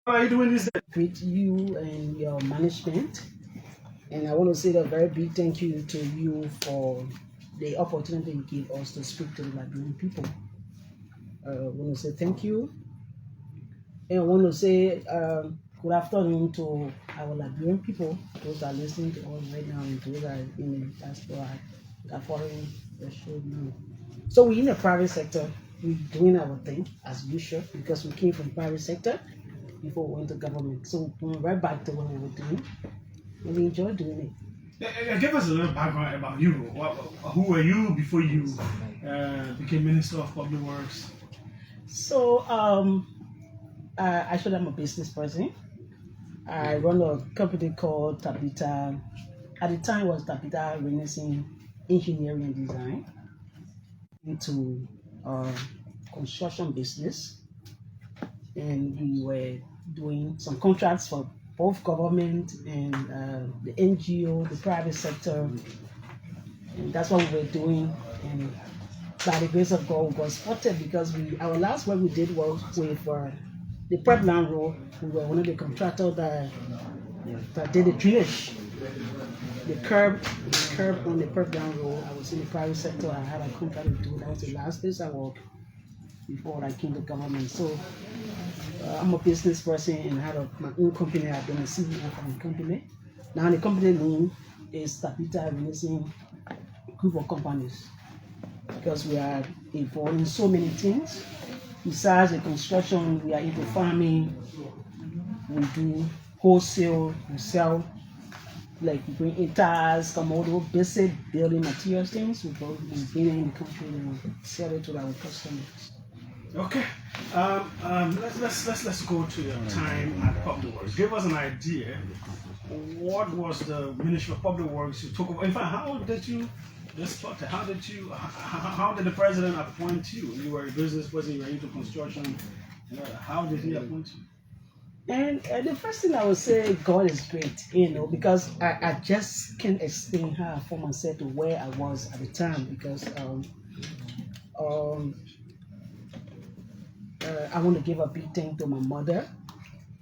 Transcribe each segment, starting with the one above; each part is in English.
How are you doing this day? Greet you and your management. And I want to say a very big thank you to you for the opportunity you give us to speak to the Liberian people. I want to say thank you. And I want to say good afternoon to our Liberian people, those that are listening to us right now, and those that are in the diaspora that are following the show now. So we're in the private sector. We're doing our thing as usual because we came from private sector before we went to government. So we went right back to what we were doing. And we enjoy doing Give us a little background about you. Who were you before you became Minister of Public Works? it. So actually I'm a business person. I run a company called Tabita. At the time it was Tabita Renaissance Engineering and Design into uh, construction business. And we were doing some contracts for both government and the NGO, the private sector, and that's what we were doing. And by the grace of God, we got spotted because our last work we did was with the prep land road. We were one of the contractors that did the drainage, the curb on the prep land road. I was in the private sector. I had a contract to do. That was the last place I worked before I came to government. So I'm a business person and had my own company. I've been a CEO for my company. Now the company name is Tabita Renaissance Group of Companies because we are involved in so many things. Besides the construction, we are into farming. We do wholesale. We sell like we bring in tires, commodity, basic building materials things. We bring it in the country and sell it to our customers. Okay. Let's go to your time at Public Works. Give us an idea. What was the Ministry of Public Works you took over? In fact, how did you get started? How did the president appoint you? You were a business person. You were into construction. How did he appoint you? And the first thing I would say, God is great, because I just can't explain how I found myself to where I was at the time because um, I want to give a big thank to my mother.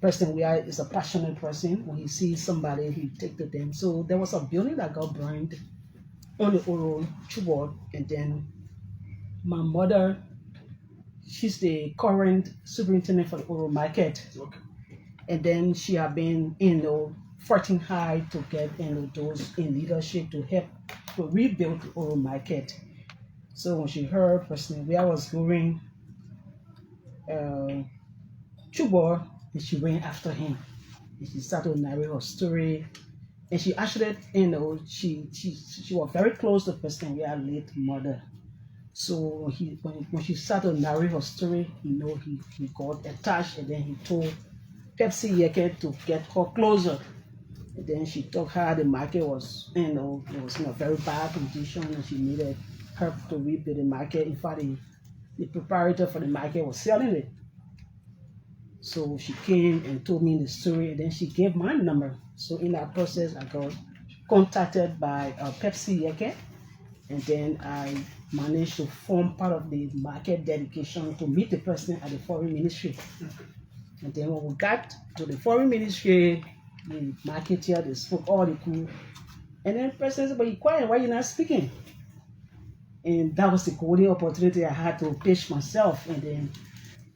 Person we are is a passionate person. When he sees somebody, he take to them. So there was a building that got burned on the Oro Chubot, and then my mother, she's the current superintendent for the Oro Market. Okay. And then she had been, fighting hard to get those in leadership to help to rebuild the Oro Market. So when she heard personally where I was going, Chubor, and she went after him. And she started to narrate her story. And she actually, she was very close to the person where late mother. So when she started to narrate her story, he got attached and then he told Pepsi Yeke to get her closer. And then she told her the market was, it was in a very bad condition and she needed help to rebuild the market. In fact, the proprietor for the market was selling it. So she came and told me the story, and then she gave my number. So in that process, I got contacted by Pepsi Yeke, and then I managed to form part of the market dedication to meet the president at the foreign ministry. And then when we got to the foreign ministry, the marketeer, they spoke all the cool. And then the president said, "But you quiet, why you not speaking?" And that was the golden opportunity I had to pitch myself. And then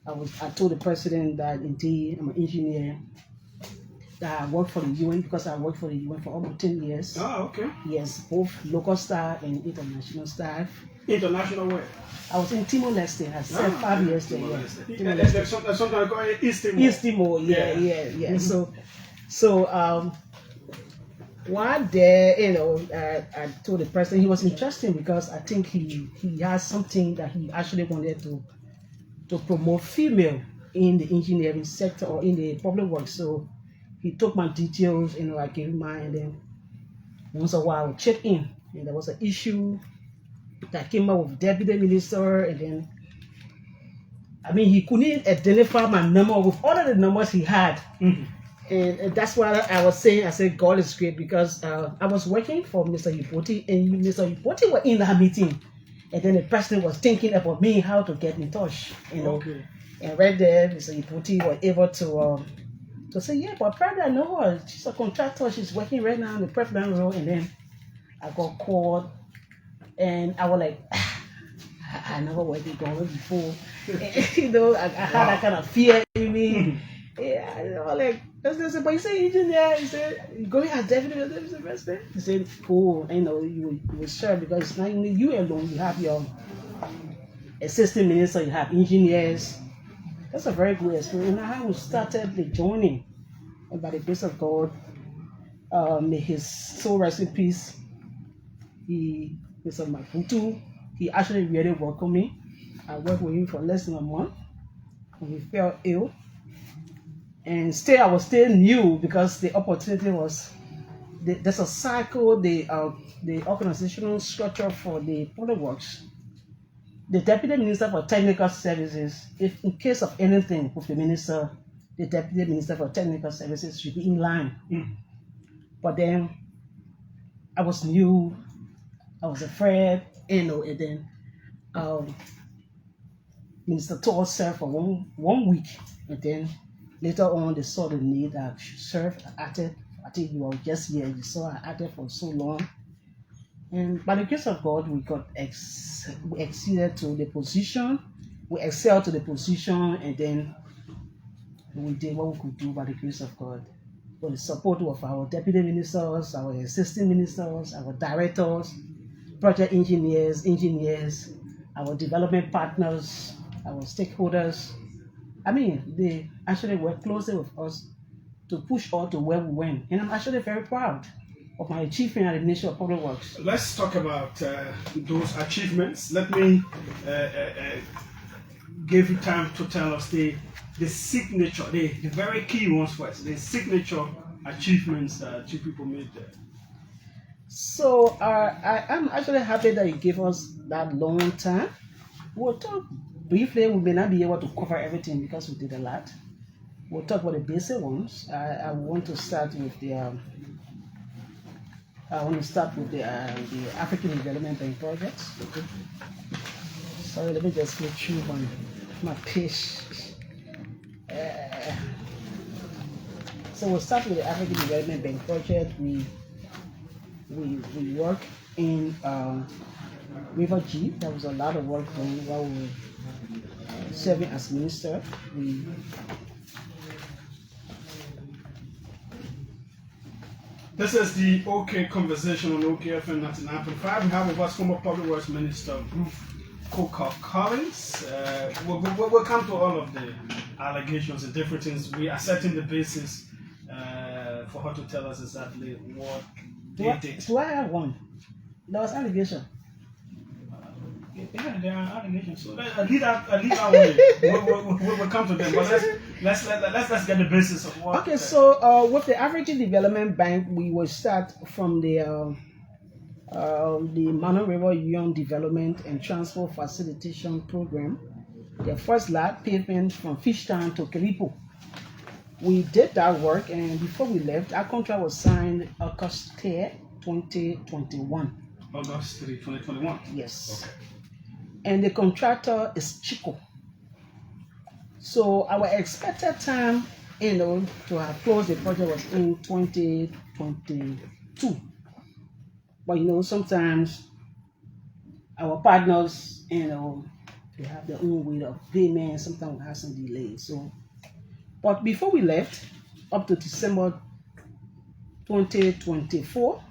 I told the president that indeed I'm an engineer, that I work for the UN because I worked for the UN for almost 10 years. Oh, okay. Yes, both local staff and international staff. International where? I was in Timor-Leste. I spent 5 years there. There's something called East Timor. East Timor, yeah. So one day, I told the president he was interesting because I think he has something that he actually wanted to promote female in the engineering sector or in the public works. So he took my details, I gave him mine, and then once a while I would check in. And there was an issue that came up with deputy minister, and then he couldn't identify my number with all of the numbers he had. Mm-hmm. And that's why I was saying, I said God is great because I was working for Mr. Yupoti, and Mr. Yupoti were in that meeting. And then the president was thinking about me, how to get in touch, Okay. And right there, Mr. Yupoti was able to to say, yeah, but apparently I know her. She's a contractor. She's working right now in the president role. And then I got called, and I was like, I never worked with government before. You know, I had that kind of fear in me. Yeah, you know, like, that's the but you say engineer, he said, you go as deputy president. He said, cool, you know, you will serve because it's not only you alone, you have your assistant minister, you have engineers. That's a very good experience. And how we started the journey, and by the grace of God, may his soul rest in peace. Mr. Maputo, he actually really welcomed me. I worked with him for less than a month, and he fell ill. And still, I was still new because the opportunity was, there's a cycle, the organizational structure for the public works. The Deputy Minister for Technical Services, if in case of anything with the minister, the Deputy Minister for Technical Services should be in line. But then, I was new, I was afraid, you know, and then Minister Todd served for one week, and then later on they saw the need that I should serve. I think you were just here, you saw I acted for so long. And by the grace of God, we got we exceeded to the position, we excelled to the position, and then we did what we could do by the grace of God. With the support of our deputy ministers, our assistant ministers, our directors, project engineers, our development partners, our stakeholders. I mean, they actually worked closely with us to push us to where we went. And I'm actually very proud of my achievement at the Ministry of Public Works. Let's talk about those achievements. Let me give you time to tell us the signature, the very key ones first, the signature achievements that you people made there. So I'm actually happy that you gave us that long time. We'll talk briefly. We may not be able to cover everything because we did a lot. We'll talk about the basic ones. I want to start with the African Development Bank projects. Okay. Sorry, let me just flip through my page. So we'll start with the African Development Bank project. We work in River G. There was a lot of work done while we were serving as minister. This is the OK conversation on OKFM 99.5. We have with us former Public Works Minister Ruth Collins. We'll come to all of the allegations and different things. We are setting the basis for her to tell us exactly what they did. Do I have one? There was allegation. Yeah, there are allegations. So I leave that way. We'll come to them. But let's get the basis of what. Okay, so with the African Development Bank, we will start from the Mano River Union Development and Transport Facilitation Program. The first lap pavement from Fishtown to Kalipo. We did that work, and before we left, our contract was signed August 3, 2021. August 3, 2021. Yes. Okay. And the contractor is Chico. So our expected time, to have closed the project was in 2022. But sometimes our partners, they have their own way of payment. Sometimes we have some delays. So, but before we left, up to December 2024.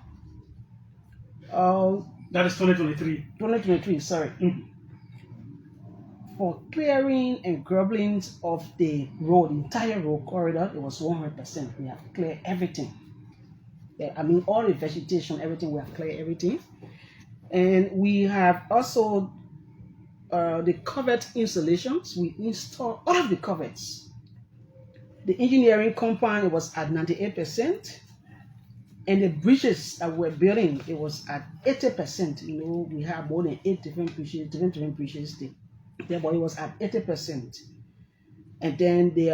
That is 2023. 2023, sorry. For clearing and grubbling of the road, entire road corridor, it was 100%. We have cleared everything. I mean, all the vegetation, everything, we have cleared everything. And we have also the covert installations. We installed all of the coverts. The engineering compound, it was at 98%. And the bridges that we're building, it was at 80%. We have more than 8 different bridges, different bridges there, but it was at 80%. And then the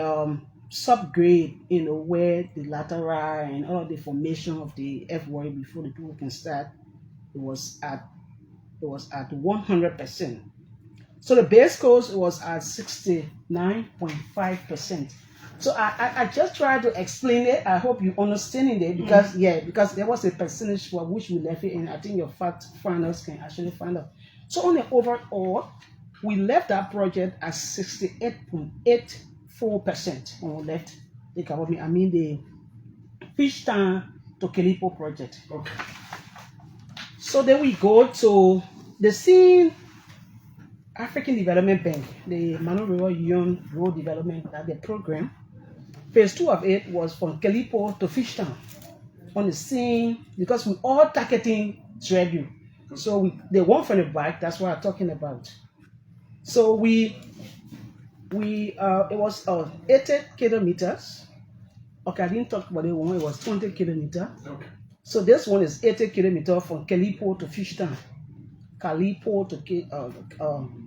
subgrade, where the lateral and all of the formation of the F-way before the people can start, it was at 100%. So the base course was at 69.5%. So I just try to explain it. I hope you understand it because because there was a percentage for which we left it, and I think your fact finders can actually find out. So on the overall, we left that project at 68.84% when we left the government. I mean the Fish Town to Kelipo project. Okay. So then we go to the scene. African Development Bank, the Manu River Young Road Development, the program. Phase 2 of it was from Kelipo to Fishtown on the same, because we all targeting Trebu. So they want from the back, that's what I'm talking about. So it was 80 kilometers. Okay, I didn't talk about the one, it was 20 kilometers. Okay. So this one is 80 kilometers from Kelipo to Fishtown. Kalipo to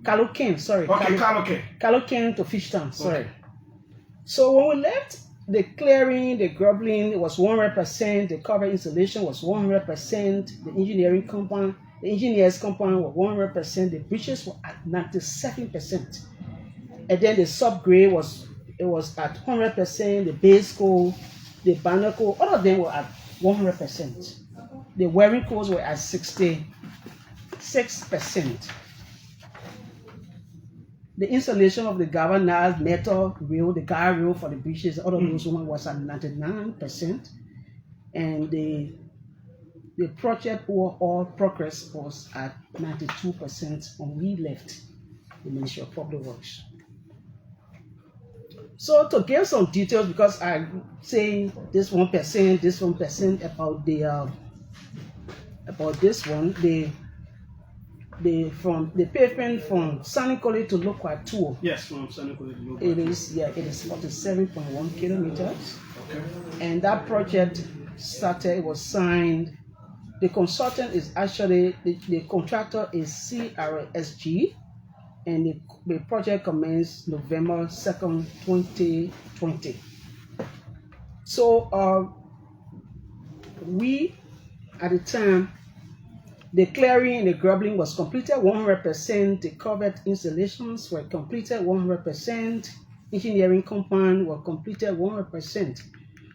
Kaluken, sorry. Okay, Kaluken. Kaluken to Fishtown, sorry. Okay. So when we left, the clearing, the grubbling, it was 100%, the cover installation was 100%, the engineering compound, the engineers compound was 100%, the bridges were at 97%. And then the subgrade was at 100%, the base coal, the barnacle, all of them were at 100%. The wearing coals were at 66%. The installation of the galvanized metal rail, the guide rail for the bridges, all of those one was at 99%, and the project overall progress was at 92% when we left the Ministry of Public Works. So to give some details, because I'm saying this 1% about this one, the pavement from Sanikole to Lokwatu. Yes, from Sanikole to Lokwatu. It is 47.1 kilometers. Okay. And that project started, it was signed. The consultant is actually the contractor is CRSG, and the project commenced November 2nd, 2020. So we at the time, the clearing and the grubbling was completed 100%. The covered installations were completed 100%. Engineering compound were completed 100%.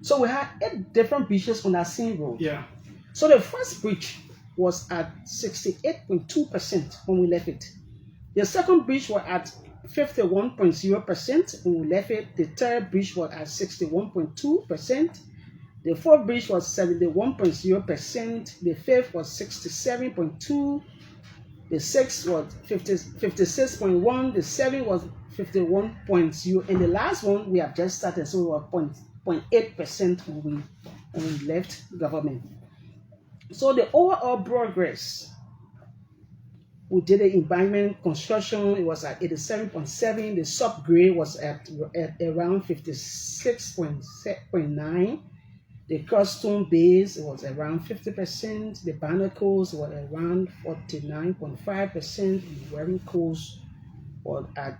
So we had 8 different bridges on that same road. Yeah. So the first bridge was at 68.2% when we left it. The second bridge was at 51.0% when we left it. The third bridge was at 61.2%. The fourth bridge was 71.0%. The fifth was 67.2%. The sixth was 56.1%. The seventh was 51.0%. And the last one we have just started, so we were 0.8% when we left government. So the overall progress, we did the embankment construction, it was at 87.7%. The subgrade was at around 56.9%. The cross-stone base was around 50%. The barnacles were around 49.5%. The wearing coals was at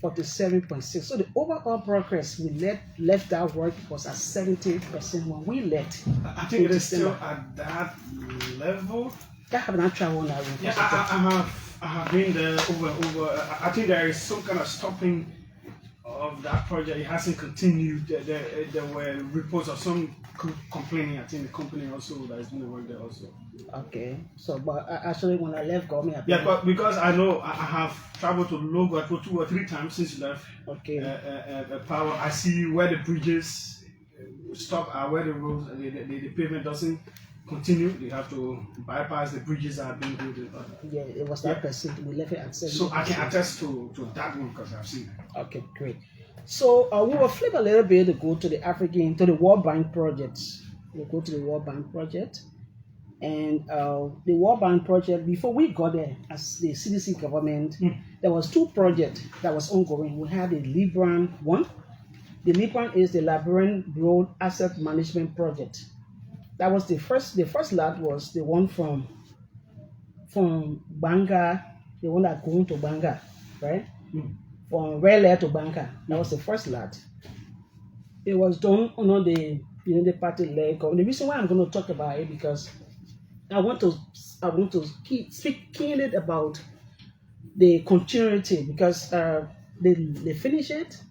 47.6%. So the overall progress we left that work was at 70% when we left. I think it is still at that level. I have not traveled that route. Yeah, I have been there over. I think there is some kind of stopping of that project. It hasn't continued. There were reports of some complaining. I think the company also that is doing the work there also. Okay, so but actually when I left government, but because I know I have traveled to Logo 2 or 3 times since you left. Okay. Power. I see where the bridges stop and where the roads, the pavement doesn't continue. You have to bypass the bridges that have been built. Yeah, it was that percent. We left it at 70%. So I can attest to that one because I've seen it. Okay, great. So we will flip a little bit to go to the World Bank projects. We'll go to the World Bank project. And the World Bank project, before we got there as the CDC government, there was 2 projects that was ongoing. We had the Libran one. The Libran is the Liberian Road Asset Management Project. That was the first lot was the one from Banga, the one that going to Banga, right? From Raleigh to Banga. That was the first lot. It was done under the party leg. The reason why I'm going to talk about it because I want to speak keenly about the continuity because they finish it.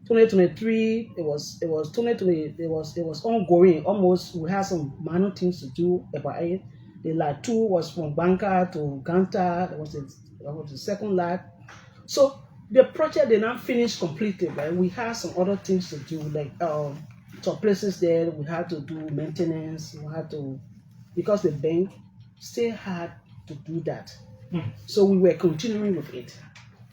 2023, it was 2020, it was ongoing. Almost we had some minor things to do about it. The lot 2 was from Banka to Ganta. That was the second lot. So the project did not finish completely, right? We had some other things to do, like some places there we had to do maintenance. We had to, because the bank still had to do that. So we were continuing with it.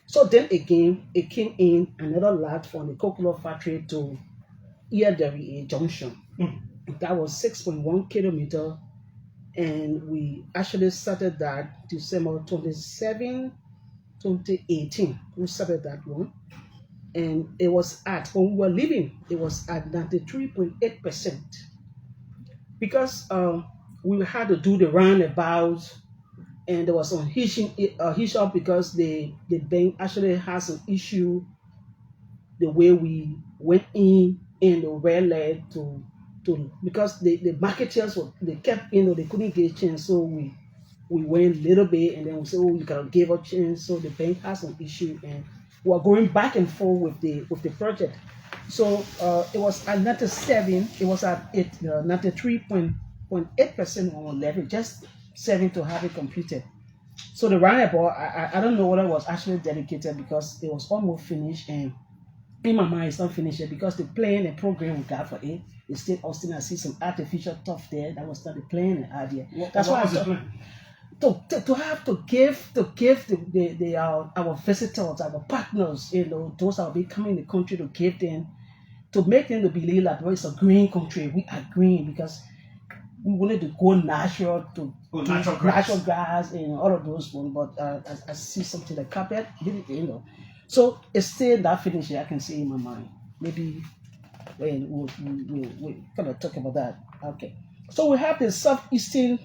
So then again, it came in another lot from the coconut factory to Iyadari Junction. That was 6.1 kilometer, and we actually started that December 27, 2018. We started that one, and it was at, when we were leaving, it was at 93.8%, because we had to do the roundabout. And there was some hitch up because the bank actually has an issue the way we went in the red light to because the marketers they kept, they couldn't get a chance, so we went a little bit and then we said, oh, you gotta give a chance. So the bank has an issue and we're going back and forth with the project. So it was at 97, it was at 93.8% on level, just 7 to have it completed. So the roundabout, I don't know whether it was actually dedicated because it was almost finished, and in my mind it's not finished yet because the plan and program we got for it is still Austin. I see some artificial stuff there. That was not the plan and idea. That's why I thought to have to give the our visitors, our partners, those that will be coming in the country, to give them, to make them to believe that it's a green country. We are green because we wanted to go natural to natural grass and all of those ones, but I see something like carpet, so it's still not finished yet. I can see in my mind. Maybe when we'll kind of talk about that. Okay, so we have the Southeastern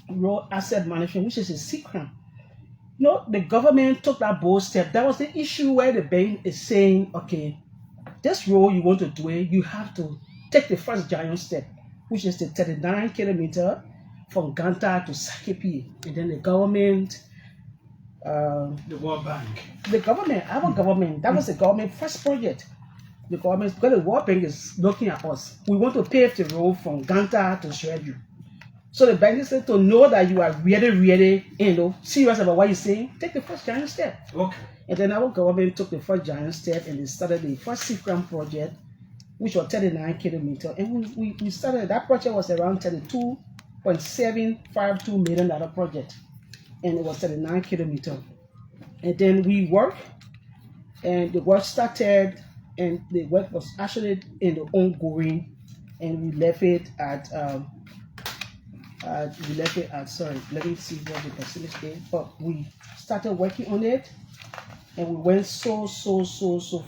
Road Asset Management, which is a secret. The government took that bold step. That was the issue where the bank is saying, okay, this road you want to do it, you have to take the first giant step, which is the 39 kilometer from Ganta to Sakepi. And then the government, the World Bank. The government, our government, that was the government first project. The government, because the World Bank is looking at us. We want to pave the road from Ganta to Shredu. So the bank said, to know that you are really, serious about what you're saying, take the first giant step. Okay. And then our government took the first giant step and they started the first Sikram project, which was 39 kilometers. And we started, that project was around $32.752 million project. And it was 39 kilometers. And then we worked, and the work started, and the work was actually in the ongoing, and we left it at, sorry, let me see what the percentage is. But we started working on it, and we went so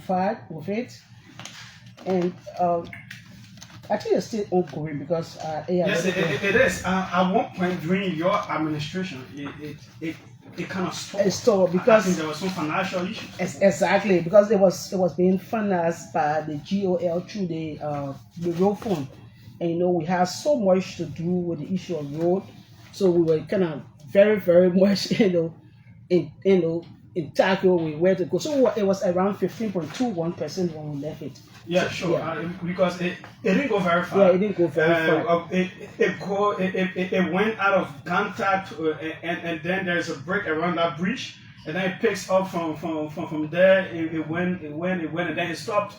far with it. And I think it's still ongoing because yes, it is. At one point during your administration, it kind of stopped. It stopped because I think there was some financial issues. Exactly, because it was being financed by the GOL through the road fund, and we had so much to do with the issue of road, so we were kind of very much in tackle with where to go. So it was around 15.21% when we left it. Yeah, so, sure. Yeah. Because it didn't go very far. Yeah, it didn't go very far. It went out of Ganta and then there's a break around that bridge, and then it picks up from there. It went, and then it stopped.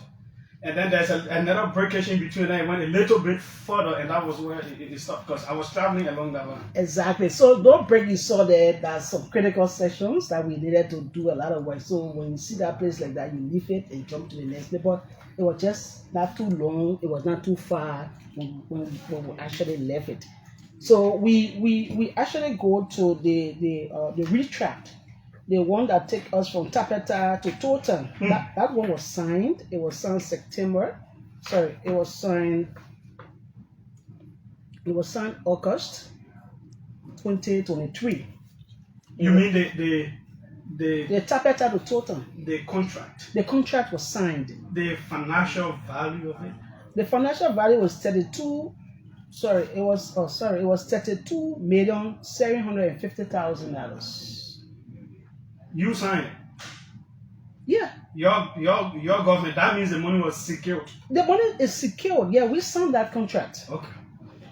And then there's another breakage in between, and it went a little bit further, and that was where it stopped because I was traveling along that one. Exactly. So don't break, you saw there's some critical sections that we needed to do a lot of work. So when you see that place like that, you leave it and jump to the next day. But it was just not too long. It was not too far when we actually left it. So we actually go to the retract. The one that take us from Tapeta to Totan. That one was signed. It was signed September. Sorry, it was signed August 2023. You mean the Tapeta to Totan? The contract. The contract was signed. The financial value of it? The financial value was $32,750,000. You signed it? Yeah. your government, that means the money was secured. The money is secured. Yeah, we signed that contract. Okay.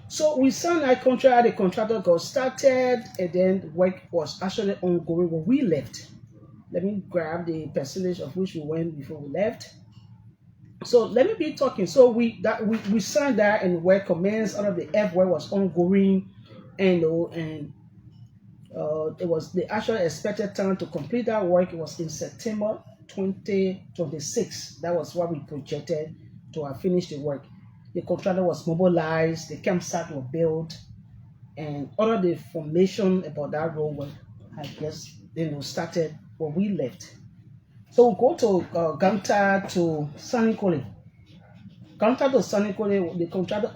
So we signed that contract, the contractor got started, and then work was actually ongoing when we left. Let me grab the percentage of which we went before we left. So let me be talking. So we signed that, and work commenced. Out of the F work was ongoing, and it was the actual expected time to complete that work. It was in September 2026. That was what we projected to have finished the work. The contractor was mobilized, the campsite was built, and all of the information about that road was, I guess, started when we left. So we go to Ganta to Sanikole. Ganta to Sanikole, the contractor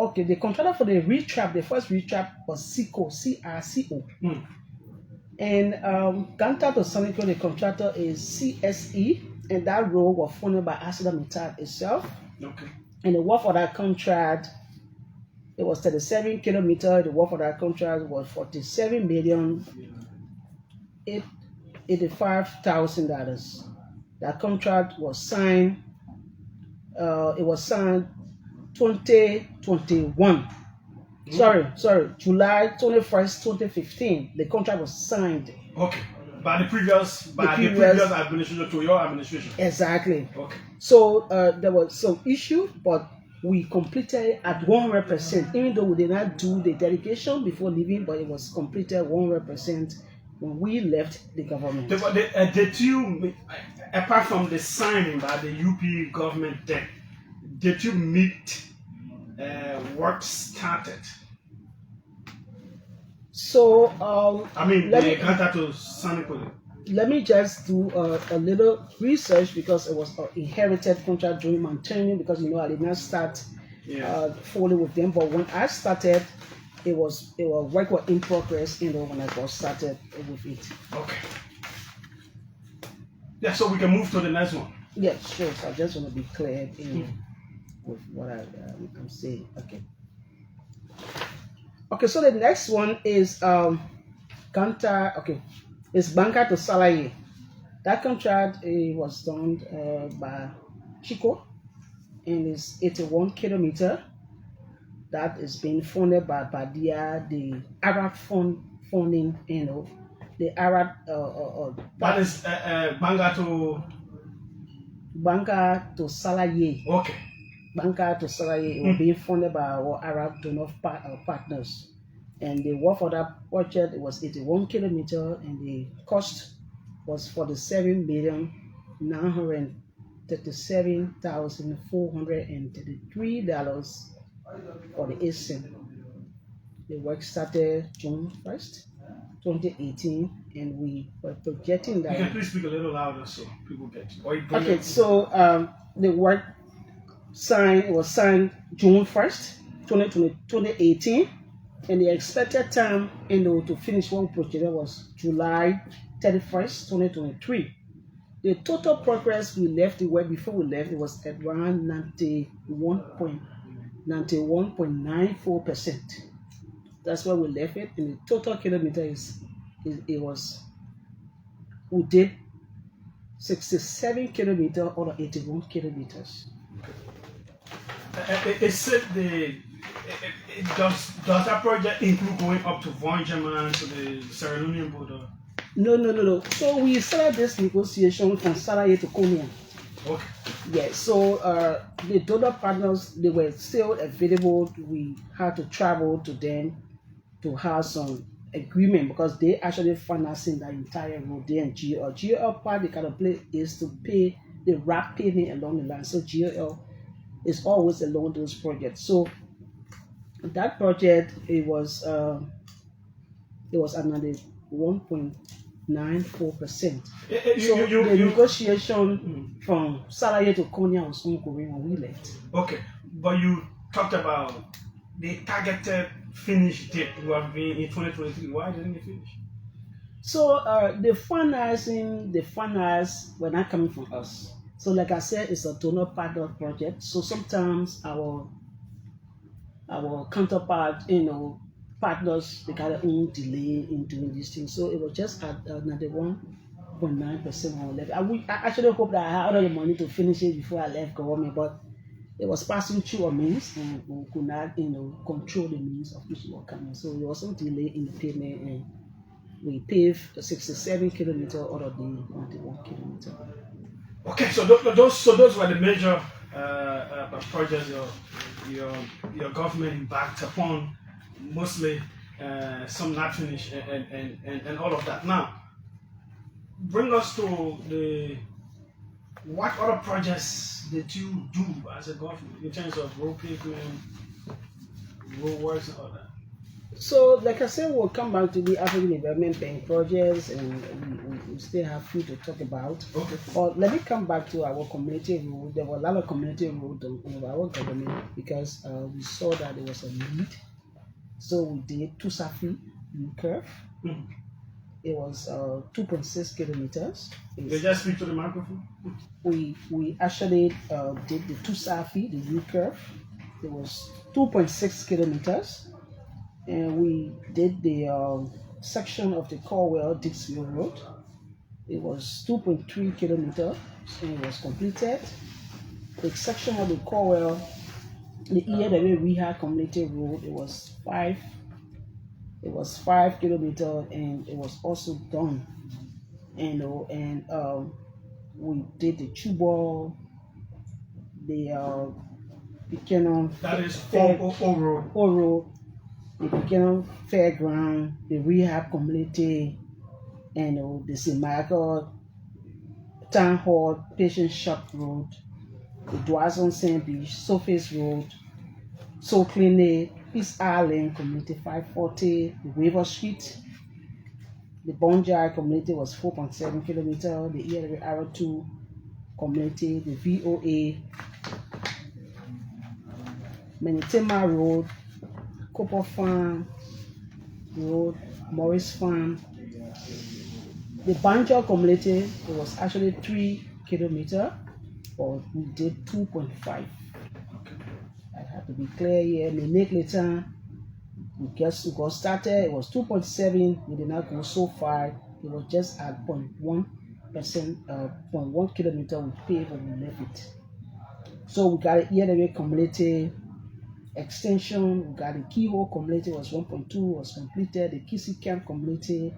for the retrap, the first retrap was CRCO, C-R-C-O. And Ganta to Sanikole, the contractor is CSE, and that road was funded by ArcelorMittal itself. Okay. And the work for that contract, it was 37 kilometers. The work for that contract was $47,085,000. That contract was signed. It was signed 2021. Sorry, July 21st, 2015. The contract was signed. Okay. By the previous administration to your administration. Exactly. Okay. So there was some issue, but we completed at 100%. Even though we did not do the dedication before leaving, but it was completed 100% when we left the government. Did you, apart from the signing by the UP government, did you meet work started? So let me just do a little research, because it was an inherited contract during my training, because I did not start fully with them. But when I started, it was work in progress. When I got started with it. Okay. Yeah. So we can move to the next one. Yeah, sure. So I just want to be clear with what I'm saying. Okay. Okay, so the next one is Ganta. Okay, it's Banka to Salaye. That contract was done by Chico, and it's 81 kilometers. That is being funded by Badia, the Arab funding. The Arab. That is Banka to Salaye. Okay. Banka to Salaye, it will be funded by our Arab donor partners. And the work for that project, it was 81 kilometers, and the cost was $47,937,433 for the ASIN. The work started June 1st, 2018, and we were projecting that. You can please speak a little louder so people get you. Okay, so the work was signed June 1st, 2018, and the expected time to finish one project was July 31st, 2023. The total progress we left the work before we left, it was at around 91.94%. That's where we left it, and the total kilometers we did 67 kilometers out of 81 kilometers. Does that project include going up to Vonjaman, to the Sierra Leonean border? No. So we started this negotiation from Salaye to Konya. Okay. Yeah. So the donor partners, they were still available. We had to travel to them to have some agreement, because they actually financing the entire road. They and GL. GL part, the kind of play is to pay the rock paving along the line. So GL is always along those projects. So that project, it was another 1.94%. So the negotiation from Salaye to Konya was ongoing when we left. Okay, but you talked about the targeted finish date will have been in 2023. Why didn't it finish? So the finance were not coming from us. So like I said, it's a donor partner project. So sometimes our counterpart, partners, they got their own delay in doing these things. So it was just another one 0.9% on left. I actually hope that I had all the money to finish it before I left government, but it was passing through a means and we could not, control the means of which we were coming. So there was some delay in the payment and we paved the 67 kilometer out of the 91 kilometer. Okay, so those were the major projects your government embarked upon, mostly some not finished and all of that. Now, bring us to what other projects did you do as a government in terms of road pavement, road works, and all that? So, like I said, we'll come back to the African Development Bank projects, and we still have few to talk about. Okay. But let me come back to our community road. There were a lot of community road in our government because we saw that there was a need. So we did Tusafi curve. Mm-hmm. It was 2.6 kilometers. They just speak to the microphone. We actually did the Tusafi, the U curve. It was 2.6 kilometers. And we did the section of the Corwell Dixville Road. It was 2.3 kilometers and it was completed. The section of the Corwell, the EAW Rehab Community Road, it was 5 kilometers and it was also done. And we did the Chubal, the Buchanan. That is Oro. The Buchanan Fairground, the Rehab Community, and the St. Michael Town Hall, Patient Shop Road, the Dwazon St. Beach, Surface Road, Soul Clinic, Peace Island Community 540, the Weaver Street, the Bonjai Community was 4.7 kilometers, the ELW Arrow 2 Community, the VOA, Menitema Road, Copper Farm Road, Morris Farm. The Banjo community, it was actually 3 kilometers, but we did 2.5. I have to be clear here. Later, we got started. It was 2.7. We did not go so far. It was just at 0.1%, 0.1 kilometer we paved and we left it. So we got it here the way community extension. We got the Keyhole community was 1.2 was completed. The Kissy Camp community,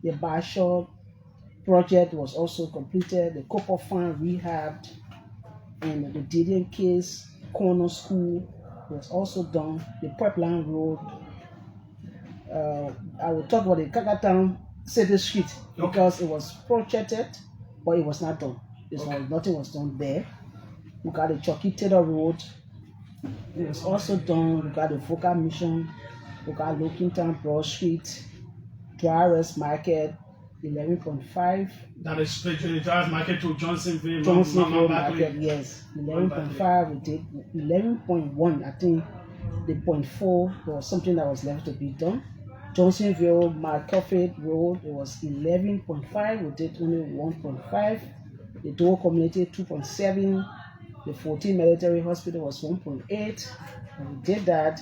the Bashor project was also completed. The Copper Farm rehabbed, and the Didion Case Corner School was also done. The Pipeline Road. I will talk about the Kakatown City Street because it was projected, but it was not done. Nothing was done there. We got the Chucky Taylor Road. It was also done. We got the Vocal Mission. We got Lockington Broad Street, Dryers Market, 11.5. That is straight to the Dryers Market to Johnsonville. Johnsonville Market, yes. 11.5. We did 11.1. I think the 0.4 was something that was left to be done. Johnsonville Market Road, it was 11.5. We did only 1.5. The Door Community 2.7. The 14 Military Hospital was 1.8. And we did that.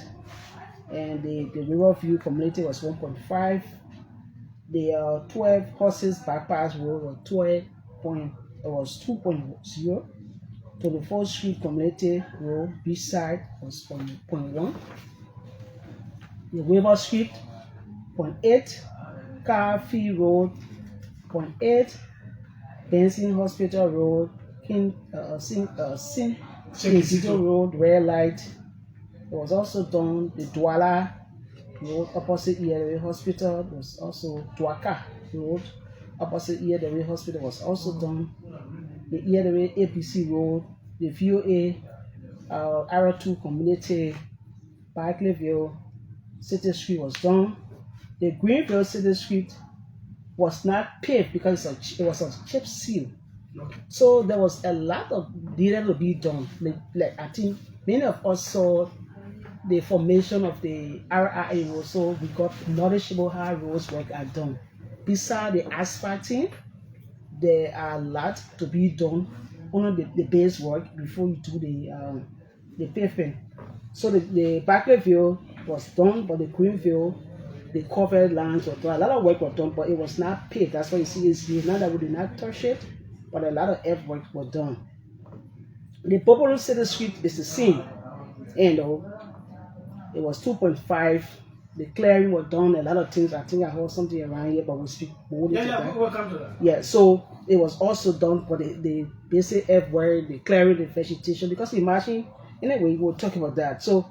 And the Riverview Community was 1.5. The 12 Horses Bypass Road was 2.0. 24th Street Community Road Beachside was 0.1. The Weaver Street 0.8. Carfield Road 0.8. Benson Hospital Road, Sin Road, Red Light. It was also done. The Douala Road opposite ELW Hospital was also Douaka Road opposite ELW Hospital was also done. The ELW APC Road, the VOA Arrow 2 Community, Barclayville City Street was done. The Greenville City Street was not paved because it was a chip seal. So there was a lot of needed to be done. Like I think many of us saw the formation of the RIA road, so we got knowledgeable how roads work are done. Besides the asphalting, there are a lot to be done on the base work before you do the pavement. So the Barclayville was done, but the Greenville the covered lands were done. A lot of work was done, but it was not paid. That's why you see it's not that we did not touch it, but a lot of earthwork was done. The popular city street is the same. And it was 2.5. The clearing was done. A lot of things. I think I heard something around here, but we'll speak more to that. We'll come to that. Yeah, so it was also done for the basic earthwork, the clearing, the vegetation. Because imagine, anyway, we'll talk about that. So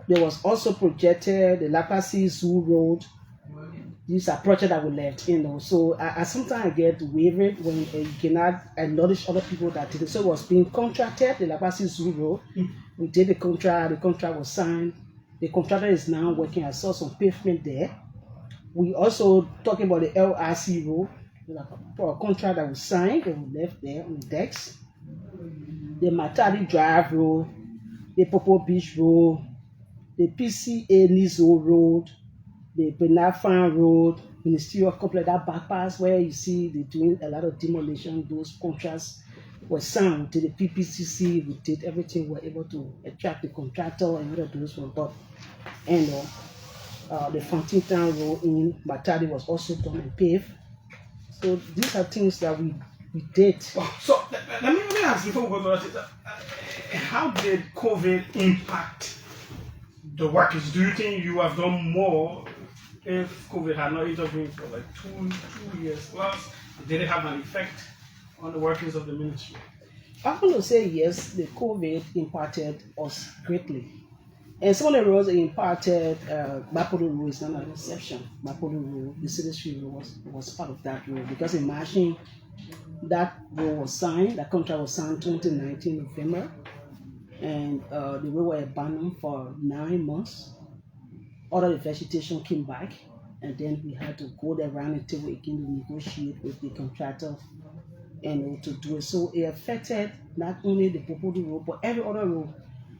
there was also projected the Lapasi Zoo Road. These are projects that we left, So I sometimes get wavered when you cannot acknowledge other people that did it. So it was being contracted, the Lapasi Zoo Road. We did the contract was signed. The contractor is now working. I saw some pavement there. We also talking about the LRC road, for a contract that was signed and we left there on the decks. The Matadi Drive Road, the Popo Beach Road, the PCA Nizo Road, the Benafan Road, Ministerial Complex, that bypass where you see they're doing a lot of demolition. Those contracts were signed. We did the PPCC, we did everything. We were able to attract the contractor and other those were done. And the Fountain Town Road in Matadi was also done and paved. So these are things that we did. So let me ask before we go to that. How did COVID impact the workers? Do you think you have done more if COVID had not intervened for like two years plus? Did it have an effect on the workings of the ministry? I'm going to say yes, the COVID impacted us greatly. And some of the roads impacted, Mapodo Road is not an exception. Mapodo Road, the city street road was part of that road because imagine that road was signed, that contract was signed 2019 November, and the road was abandoned for 9 months. All of the vegetation came back, and then we had to go there around the table again to negotiate with the contractor and to do it. So it affected not only the Popodo Road, but every other road.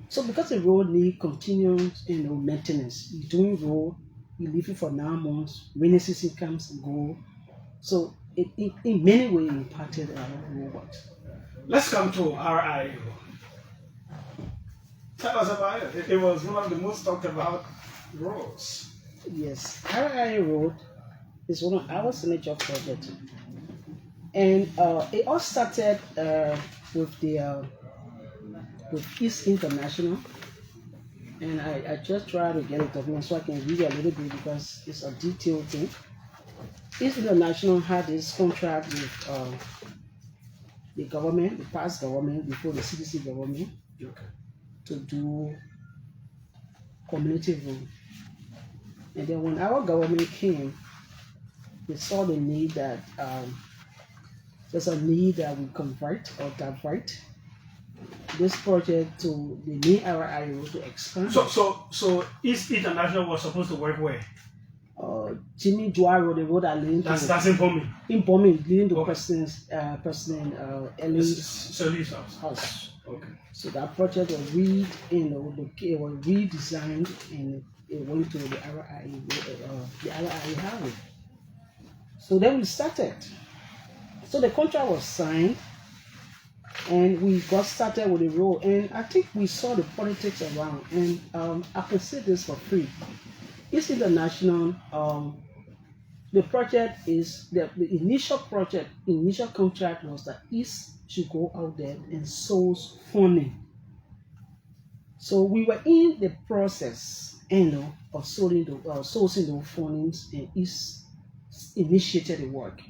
So because the road need continuous, maintenance, you doing road, you leave it for 9 months, rainy season comes and go. So it in many ways impacted our road works. Let's come to RIO. Tell us about it. It was one of the most talked about roads. Yes, RIO Road is one of our signature projects. And it all started with the with East International, and I just try to get it documented so I can read it a little bit because it's a detailed thing. East International had this contract with the government, the past government, before the CDC government, to do community road. And then when our government came, they saw the need that there's a need that we convert or divert this project to the main RIO to expand. So East International was supposed to work where? Jimmy Joaro, the road that leads that's in Bomi. In Bomi, leading to President Salih's house. Okay. So that project was it was redesigned and it went to the RIO highway. So then we started. So the contract was signed. And we got started with the road, and I think we saw the politics around. And I can say this for free: East International, the project is the initial contract was that East should go out there and source funding. So we were in the process, of sourcing those fundings, and East initiated the work.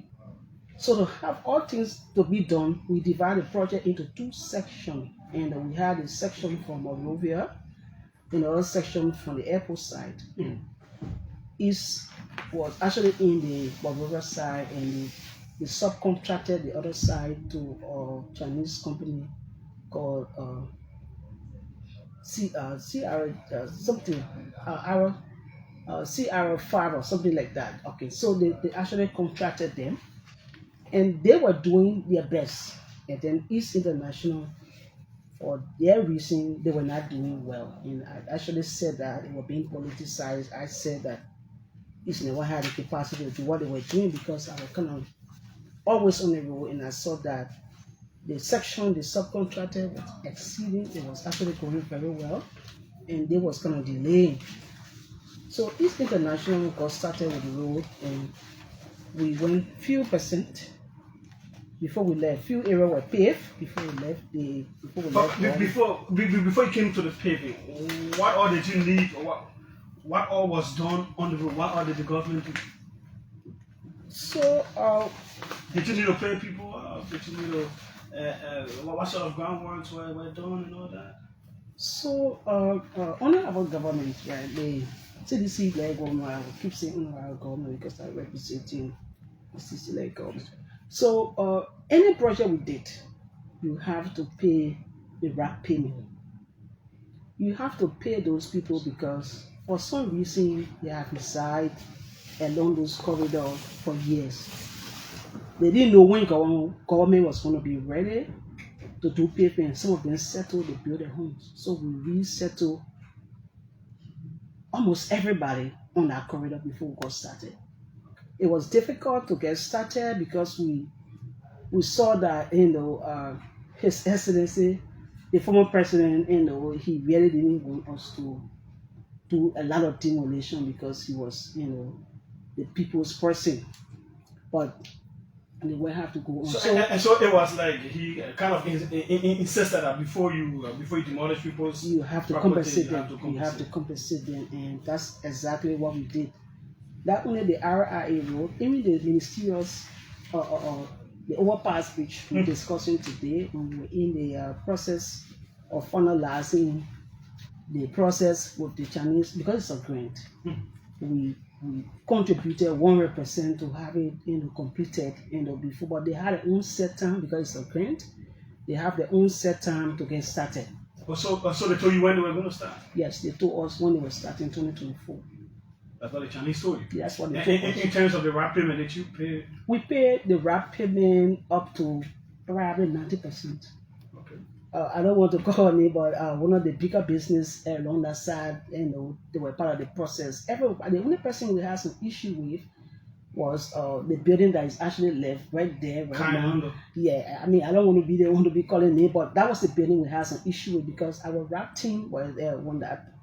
So to have all things to be done, we divided the project into 2 sections. And we had a section from Monrovia, and another section from the airport side. East was actually in the Monrovia side, and they subcontracted the other side to a Chinese company called CR5 or something like that. Okay, so they actually contracted them. And they were doing their best. And then East International, for their reason, they were not doing well. And I actually said that they were being politicized. I said that East never had the capacity to do what they were doing because I was kind of always on the road, and I saw that the section, the subcontractor was exceeding. It was actually going very well, and they was kind of delaying. So East International got started with the road, and we went few percent before we left. Few areas were paved before we left. Before you came to the paving, what all did you need? Or what all was done on the road? What all did the government do? So did you need to pay people? Did you need to what sort of groundworks were done and all that? So on our government, right? The CDC like government. I will keep saying on our government because I representing the CDC like government. So any project we did, you have to pay the RAP payment. You have to pay those people because for some reason they have resided along those corridors for years. They didn't know when government was going to be ready to do pavement. Some of them settled, they built their homes. So we resettled almost everybody on that corridor before we got started. It was difficult to get started because we saw that His Excellency, the former president, he really didn't want us to do a lot of demolition because he was the people's person. But and we have to go on. So it was like he kind of insisted that before you demolish people's you have to compensate them. You have to compensate them, and that's exactly what we did. Not only the RIA road, even the ministerials, the overpass which we're discussing today, when we were in the process of finalizing the process with the Chinese, because it's a grant, we contributed 100% to have it completed before, but they had their own set time because it's a grant. They have their own set time to get started. So they told you when they were going to start? Yes, they told us when they were starting 2024. That's what the Chinese told you? That's what they told us. In terms of the RAP payment that you paid? We paid the RAP payment up to probably 90%. Okay. I don't want to call on it, but one of the bigger business along that side, they were part of the process. Everybody, the only person we had some issue with was the building that is actually left right there. Right now. Yeah, I mean, I don't want to be the one to be calling it, but that was the building we had some issue with because our RAP team was there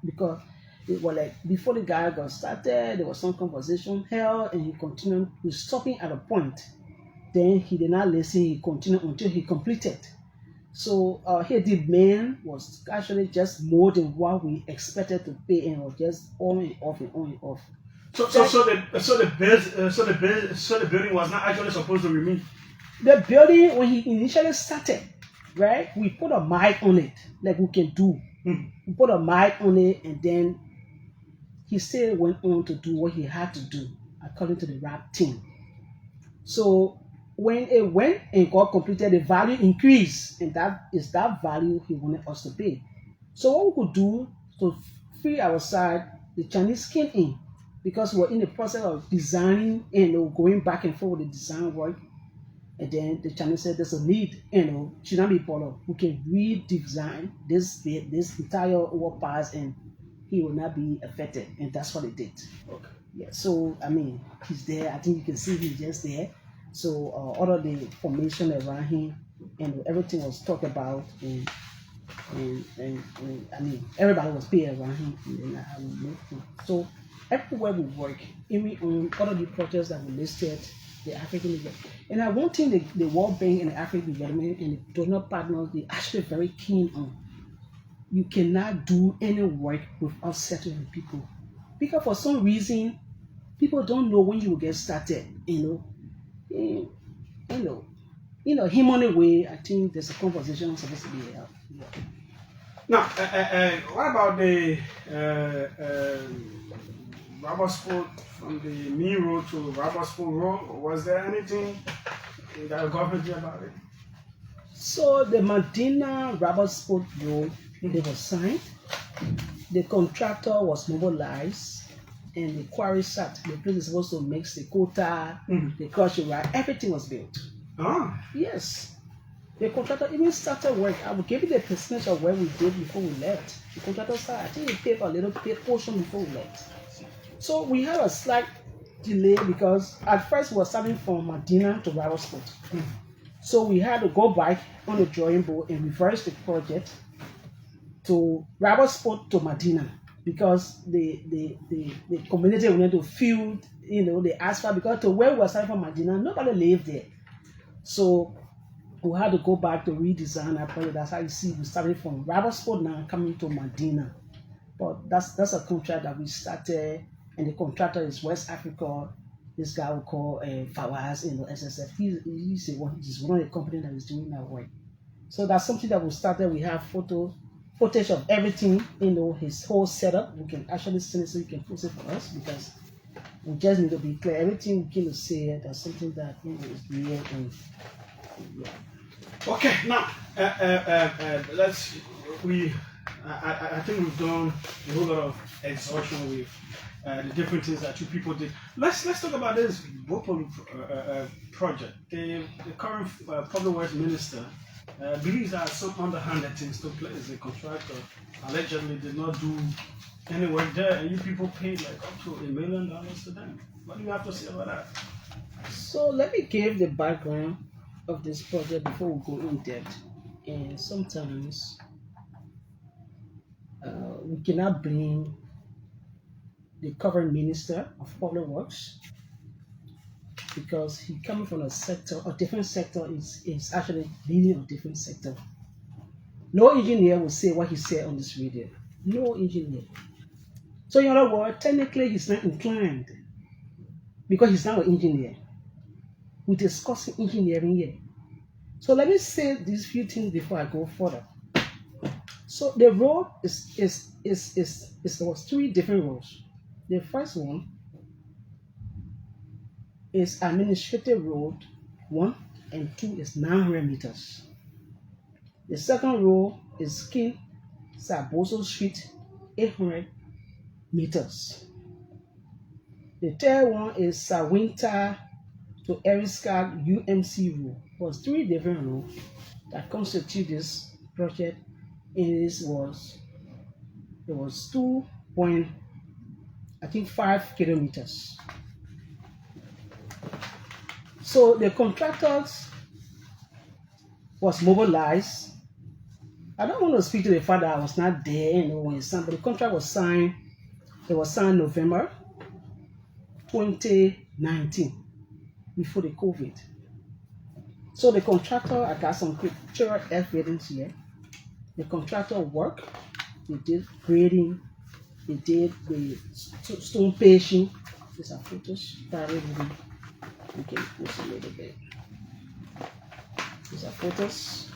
because it was like before the guy got started, there was some conversation held, and he continued. He was stopping at a point. Then he did not listen. He continued until he completed. So here the man was actually just more than what we expected to pay, and was just on and off and on and off. So the building was not actually supposed to remain. The building, when he initially started, right, we put a mic on it, like we can do. We put a mic on it, and then he still went on to do what he had to do according to the RAP team. So when it went and got completed, the value increased, and that is that value he wanted us to pay. So what we could do to free our side, the Chinese came in because we were in the process of designing and going back and forth with the design work. And then the Chinese said there's a need, should not be bothered. We can redesign this entire overpass and he will not be affected. And that's what they did. Okay. Yeah, so I mean, he's there. I think you can see he's just there. So all of the formation around him and everything was talked about, and I mean everybody was paid around him. So everywhere we work, even on all of the projects that we listed, the African development. And one thing the World Bank and the African development and the donor partners, they're actually very keen on. You cannot do any work without settling people. Because for some reason, people don't know when you will get started, human way, I think there's a conversation supposed to be held. Yeah. Now, what about the rubber sport from the main road to rubber sport road? Was there anything that the government did about it? So the Medina rubber sport road, they were signed. The contractor was mobilized, and the quarry sat. The place is supposed to mix the quota, the crushing right. Everything was built. Ah. Yes. The contractor even started work. I will give you the percentage of where we did before we left. The contractor started. I think he paid a little portion before we left. So we had a slight delay because at first we were starting from Medina to rubber sport. So we had to go back on the drawing board and reverse the project to rubber sport to Medina. because the community wanted to fill, the asphalt, because to where we were starting from Medina, nobody lived there. So we had to go back to redesign our project. That's how you see we started from Rabosport now coming to Medina. But that's a contract that we started, and the contractor is West Africa. This guy we call Fawaz, SSF. He's one of the companies that is doing that work. So that's something that we started. We have footage of everything, his whole setup. We can actually send it so you can post it for us, because we just need to be clear. Everything we can say that's something that is real and yeah. Okay, now I think we've done a whole lot of exhaustion with the different things that you people did. Let's talk about this Bopol project. The current public works minister believes that some underhanded things took place. The contractor allegedly did not do any work there, and you people paid like up to $1 million to them. What do you have to say about that? So let me give the background of this project before we go in depth. And sometimes we cannot blame the current minister of public works, because he coming from a different sector, is actually leading a different sector. No engineer will say what he said on this video. No engineer. So in other words, technically he's not inclined, because he's not an engineer. We're discussing engineering here. So let me say these few things before I go further. So the road there was 3 different roads. The first one is administrative road 1, and 2 is 900 meters. The second road is King Saboso Street, 800 meters. The third one is Sawinta to Eriska UMC road. It was 3 different roads that constitute this project, and it was 2.5 kilometers. So the contractors was mobilized. I don't want to speak to the fact that I was not there, when it's signed, but the contract was signed. It was signed November 2019, before the COVID. So the contractor, I got some picture evidence here. The contractor worked. They did grading. They did the stone patching. These are photos. We can post a little bit. These are photos.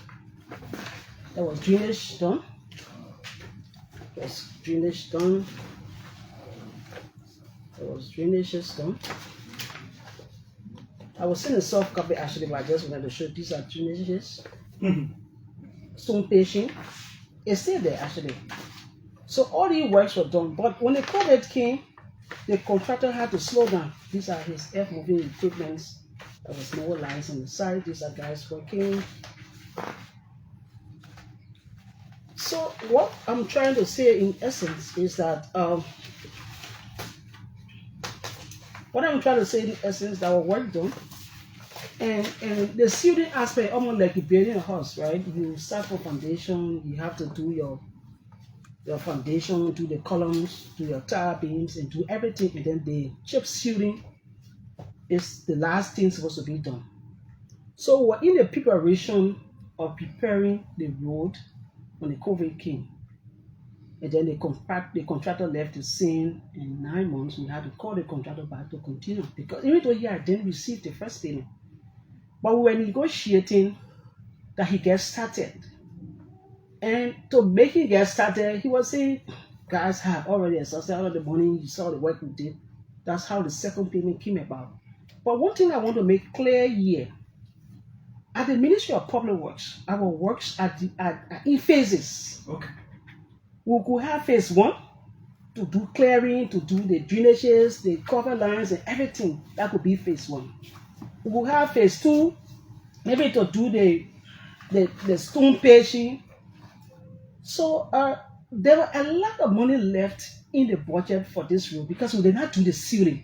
That was drainage done. That was drainage done. I was sending a soft copy actually, but I just wanted to show these are drainages. Stone patching. It's still there actually. So all the works were done, but when the COVID came, the contractor had to slow down. These are his earth-moving equipments that was mobilized on the side. These are guys working. So what I'm trying to say in essence is that that our work done, and the shielding aspect, almost like you're building a house, right? You start from foundation, you have to do your foundation, do the columns, do your tile beams, and do everything, and then the chip shielding is the last thing supposed to be done. So we're in the preparation of preparing the road when the COVID came. And then the contractor left the scene in 9 months. We had to call the contractor back to continue, because even though he had didn't receive the first payment, but we were negotiating that he gets started. And to make him get started, he was saying, guys have already exhausted all of the money, you saw the work we did. That's how the second payment came about. But one thing I want to make clear here, at the Ministry of Public Works, our works are in phases. Okay. We could have phase 1 to do clearing, to do the drainages, the cover lines, and everything. That could be phase 1. We will have phase 2, maybe to do the stone patching. So there were a lot of money left in the budget for this road, because we did not do the ceiling.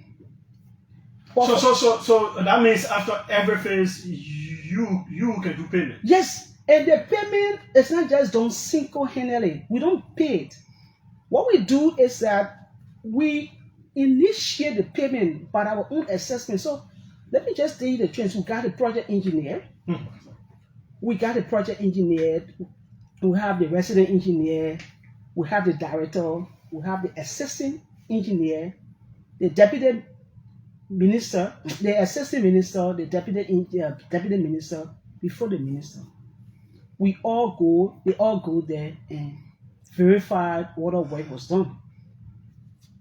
So that means after every phase, you can do payment. Yes, and the payment is not just done single-handedly. We don't pay it. What we do is that we initiate the payment by our own assessment. So let me just tell you the truth. We got a project engineer. We got a project engineer. We have the resident engineer. We have the director. We have the assistant engineer, the deputy minister, the assistant minister, the deputy minister, before the minister. They all go there and verify what our work was done.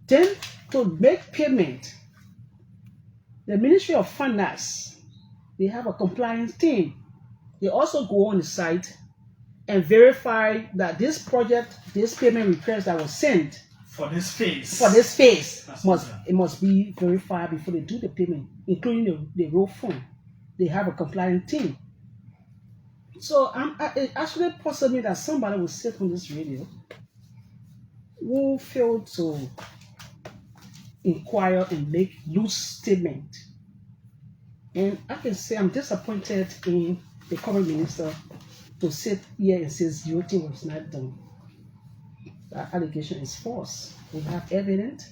Then to make payment, the Ministry of Finance, they have a compliance team. They also go on the site and verify that this project, this payment request that was sent for this phase, must be verified before they do the payment, including the road fund. They have a compliance team. So it actually possible that somebody will sit on this radio who failed to inquire and make loose statement. And I can say I'm disappointed in the current minister to sit here and say your thing was not done. That allegation is false. We have evidence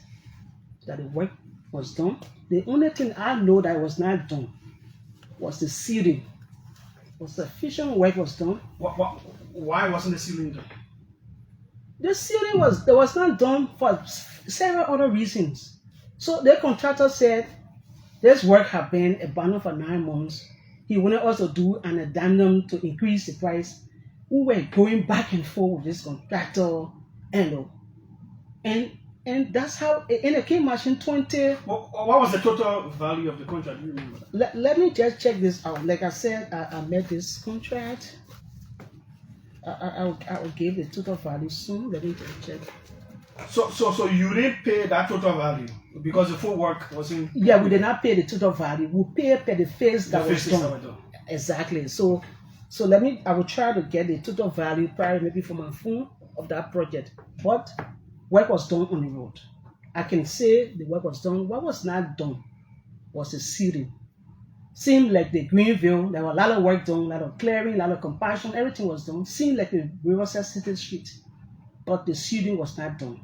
that the work was done. The only thing I know that was not done was the seeding. Was sufficient work was done. Why wasn't the sealing done? The sealing was not done for several other reasons. So the contractor said this work had been abandoned for 9 months. He wanted us to do an addendum to increase the price. We were going back and forth with this contractor, and that's how it came March 20. What was the total value of the contract? Do you remember? Let me just check this out. Like I said, I met this contract. I will give the total value soon. Let me just check. So you didn't pay that total value because the full work wasn't. Yeah, we did not pay the total value. We paid per the phase that was done. Exactly. So I will try to get the total value probably maybe from my phone of that project. But work was done on the road. I can say the work was done. What was not done was the seeding. Seemed like the Greenville, there was a lot of work done, a lot of clearing, a lot of compaction, everything was done. Seemed like the Riverside City Street, but the seeding was not done.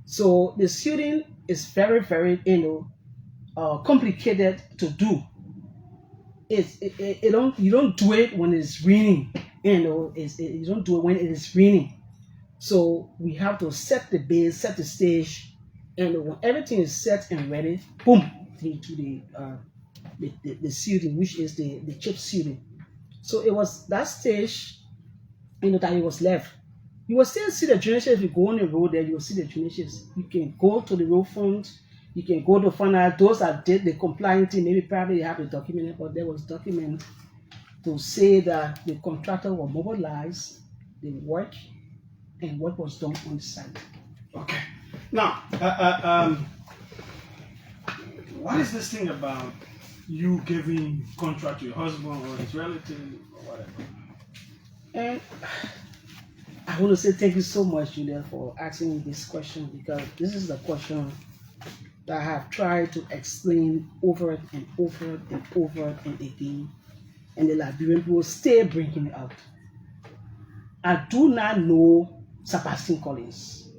So the seeding is very, very, complicated to do. You don't do it when it's raining. You don't do it when it is raining. So we have to set the base, set the stage, and when everything is set and ready, boom, into the seeding, which is the chip seeding. So it was that stage, that it was left. You will still see the drainages. If you go on the road there, you will see the drainages. You can go to the road fund, you can go to find out those that did the compliance thing. Maybe probably you have the document, but there was document to say that the contractor was mobilized, the work, and what was done on the site. Okay. Now, what is this thing about you giving contract to your husband or his relative or whatever? And I want to say thank you so much, Julia, for asking me this question, because this is the question that I have tried to explain over and over and over and again, and the Liberian people stay bringing it out. I do not know Sebastian Collins.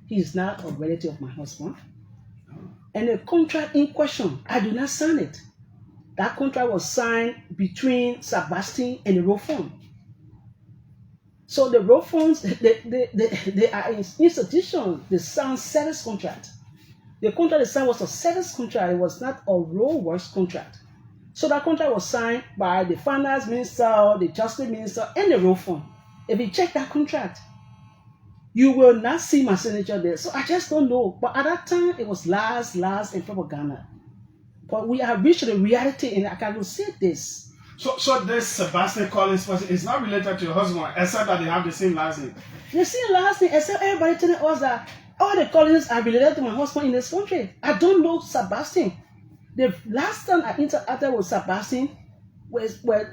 He is not a relative of my husband. And the contract in question, I do not sign it. That contract was signed between Sebastian and the road fund. So the road funds, they are institutions. They sign service contract. The contract they signed was a service contract. It was not a road works contract. So that contract was signed by the finance minister, the justice minister, and the road fund. If you check that contract, you will not see my signature there. So I just don't know. But at that time, it was lies, and propaganda. But we have reached the reality, and I can say this. So this Sebastian Collins person is not related to your husband, except that they have the same last name. The same last name, except everybody telling us that all the Collins are related to my husband in this country. I don't know Sebastian. The last time I interacted with Sebastian was when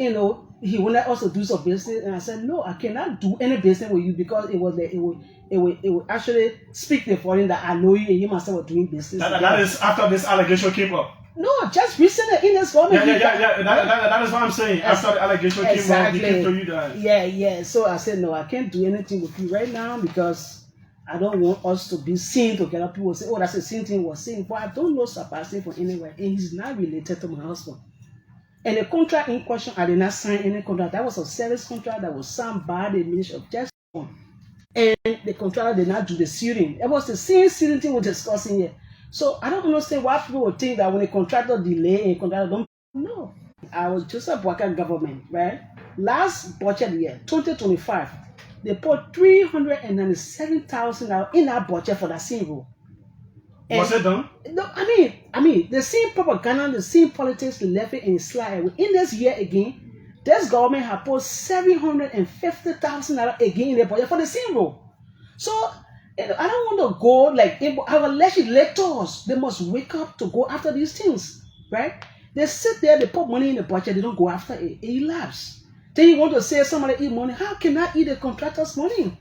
he wanted us to do some business, and I said no, I cannot do any business with you because it would actually speak the foreign that I know you and you myself were doing business. That is after this allegation came up. No, just recently in this government. Yeah. That is what I'm saying. After the allegation came up, he came to you that. Yeah. So I said no, I can't do anything with you right now because I don't want us to be seen together. People say, oh, that's the same thing we're saying. But I don't know Sebastian from anywhere. And he's not related to my husband. And the contract in question, I did not sign any contract. That was a service contract that was signed by the Ministry of Justice. And the contractor did not do the suiting. It was the same suiting thing we're discussing here. So I don't understand why people would think that when a contractor delay and a contractor don't. No. I was Joseph Walker government, right? Last budget year, 2025, they put $397,000 in our budget for that same role. Was it done? No, I mean, the same propaganda, the same politics left it in slide. In this year again, this government has put $750,000 again in the budget for the same role. So I don't want to go like our legislators. They must wake up to go after these things, right? They sit there, they put money in the budget, they don't go after it. It elapses. Then you want to say somebody eat money. How can I eat the contractor's money?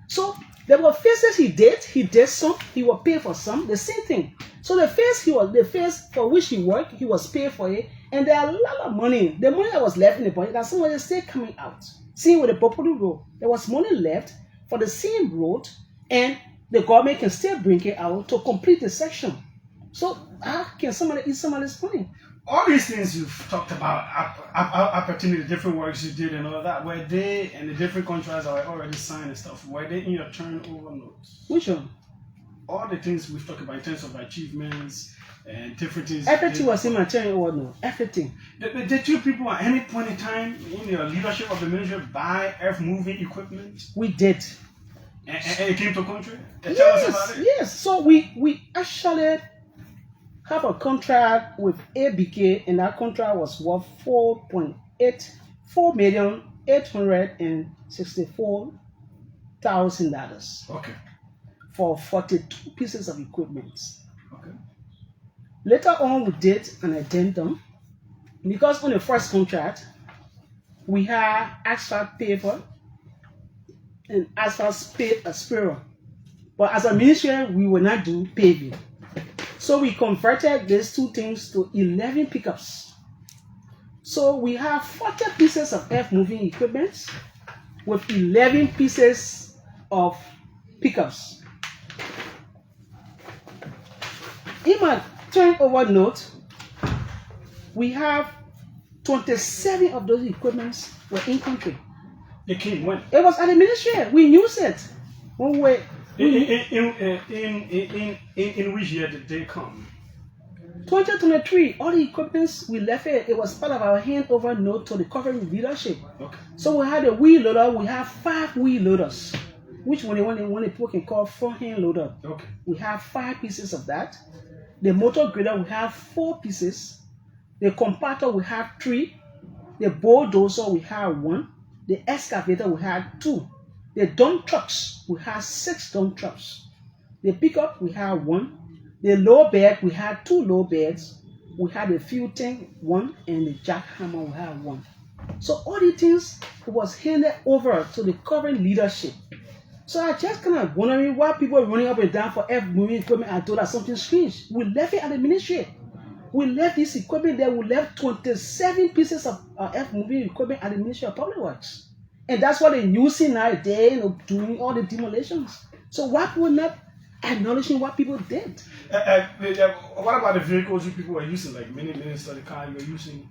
So there were phases he did some, he was paid for some, the same thing. So the phase for which he worked, he was paid for it, and there are a lot of money. The money that was left in the budget, that somebody is still coming out. Same with the popular road. There was money left for the same road, and the government can still bring it out to complete the section. So how can somebody eat somebody's money? All these things you've talked about, opportunity, different works you did and all that, were they, and the different contracts that were already signed and stuff, were they in your turnover notes? Which one? All the things we've talked about in terms of achievements and different things. Everything was in my turnover note. Everything. Did you people at any point in time in your leadership of the ministry buy earth-moving equipment? We did. And it came to country? Tell us about it. Yes. So we actually have a contract with ABK, and that contract was worth $4,864,000. Okay. For 42 pieces of equipment. Okay. Later on, we did an addendum because on the first contract, we had asphalt paper and asphalt spiral. But as a ministry, we will not do paving. So we converted these two things to 11 pickups. So we have 40 pieces of earth-moving equipment with 11 pieces of pickups. In my turnover note, we have 27 of those equipments were in country. They came when? It was at the ministry. We used it. When we were, in which year did they come? 2023, all the equipments we left it. It was part of our handover note to the covering leadership. Okay. So we had a wheel loader. We have 5 wheel loaders, which when people can call front hand loader. Okay. We have 5 pieces of that. The motor grader we have 4 pieces. The compactor we have 3. The bulldozer we have 1. The excavator we have 2. The dump trucks we have 6 dump trucks. The pickup we have 1. The low bed we had 2 low beds. We had a fuel tank 1, and the jackhammer we have 1. So all the things was handed over to the current leadership. So I just kind of wondering why people are running up and down for moving equipment. I thought that something strange. We left it at the ministry. We left this equipment there. We left 27 pieces of moving equipment at the Ministry of Public Works. And that's what they're using now. They're doing all the demolitions. So why people not acknowledging what people did? What about the vehicles you people were using, like mini minutes of the car you were using?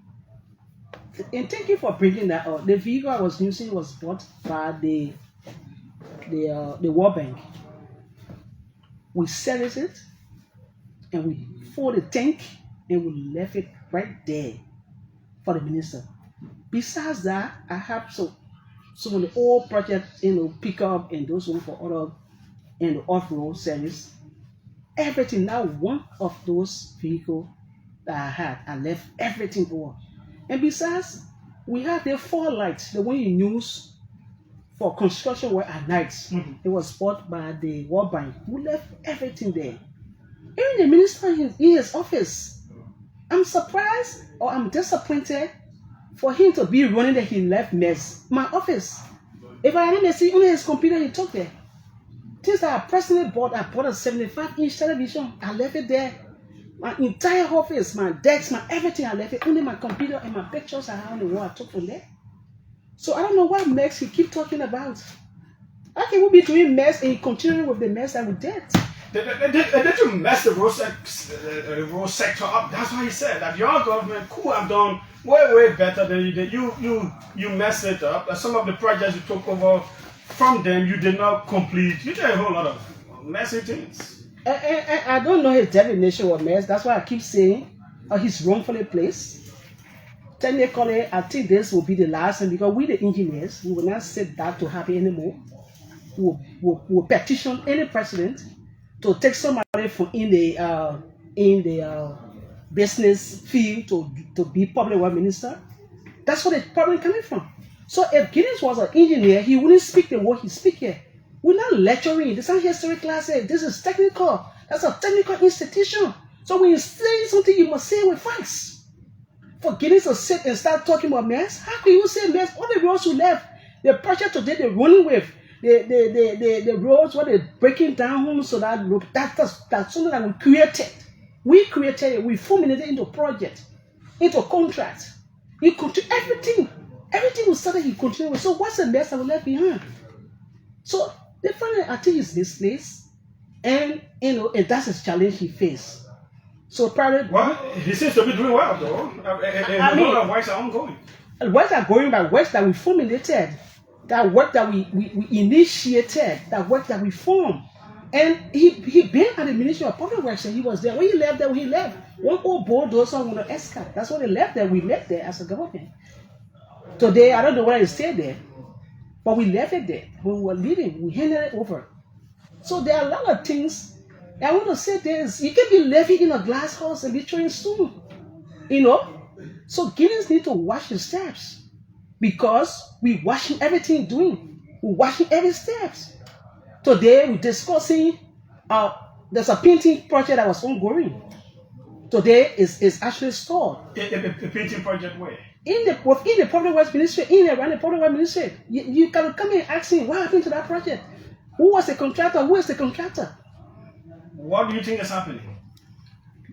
And thank you for bringing that up. The vehicle I was using was bought by the World Bank. We serviced it, and we filled the tank, and we left it right there for the minister. Besides that, I have some of the old projects, pickup and those ones for other and the off-road service. Everything. Now one of those vehicles that I had, I left everything over. And besides, we have the 4 lights, the one you use for construction work at night. Mm-hmm. It was bought by the World Bank. We left everything there. Even the minister in his office, I'm surprised or I'm disappointed for him to be running that he left mess. My office. If I didn't see only his computer he took there. Things that I personally bought, I bought a 75-inch television. I left it there. My entire office, my desks, my everything, I left it. Only my computer and my pictures I have on the wall I took from there. So I don't know what Max he keep talking about. How can we be doing mess and continuing with the mess that we did? Did you mess the road sector up? That's why he said that your government could have done way better than you did. You messed it up. Some of the projects you took over from them, you did not complete. You did a whole lot of messy things. I don't know his definition of mess. That's why I keep saying he's wrongfully placed. Technically, I think this will be the last thing because we, the engineers, we will not sit that to happen anymore. We'll petition any president to take somebody from in the business field to be public work minister. That's where the problem coming from. So if Guinness was an engineer, he wouldn't speak the way he speaks here. We're not lecturing. This is history class. This is technical. That's a technical institution. So when you say something, you must say it with facts. For Guinness to sit and start talking about mess, how can you say mess? All the roads you left, the project today they're running with, the roads where they're breaking down so that that's something that we created. We created it. We formulated into project, into contract. He continued everything. Everything we started, he continued with. So what's the mess that we left behind? So they finally, I think, is misplaced, and and that's his challenge he faced. So probably, well, he seems to be doing well though. I mean, works are ongoing. Works are going by works that we formulated, that work that we initiated, that work that we formed. And he been at the Ministry of Public Works and he was there. When he left there, when he left, one old bulldozer on the escort. That's when he left there. We left there as a government. Today, I don't know why he stayed there, but we left it there. When we were leaving, we handed it over. So there are a lot of things. I want to say this. You can be living in a glass house and be throwing stone. So Guinness need to watch his steps. Because we're watching everything doing. We're watching every steps. Today we're discussing there's a painting project that was ongoing. Today is actually stalled. A painting project where? Within the public works ministry, around the public works ministry. You can come in and ask him what happened to that project. Who was the contractor? Who is the contractor? What do you think is happening?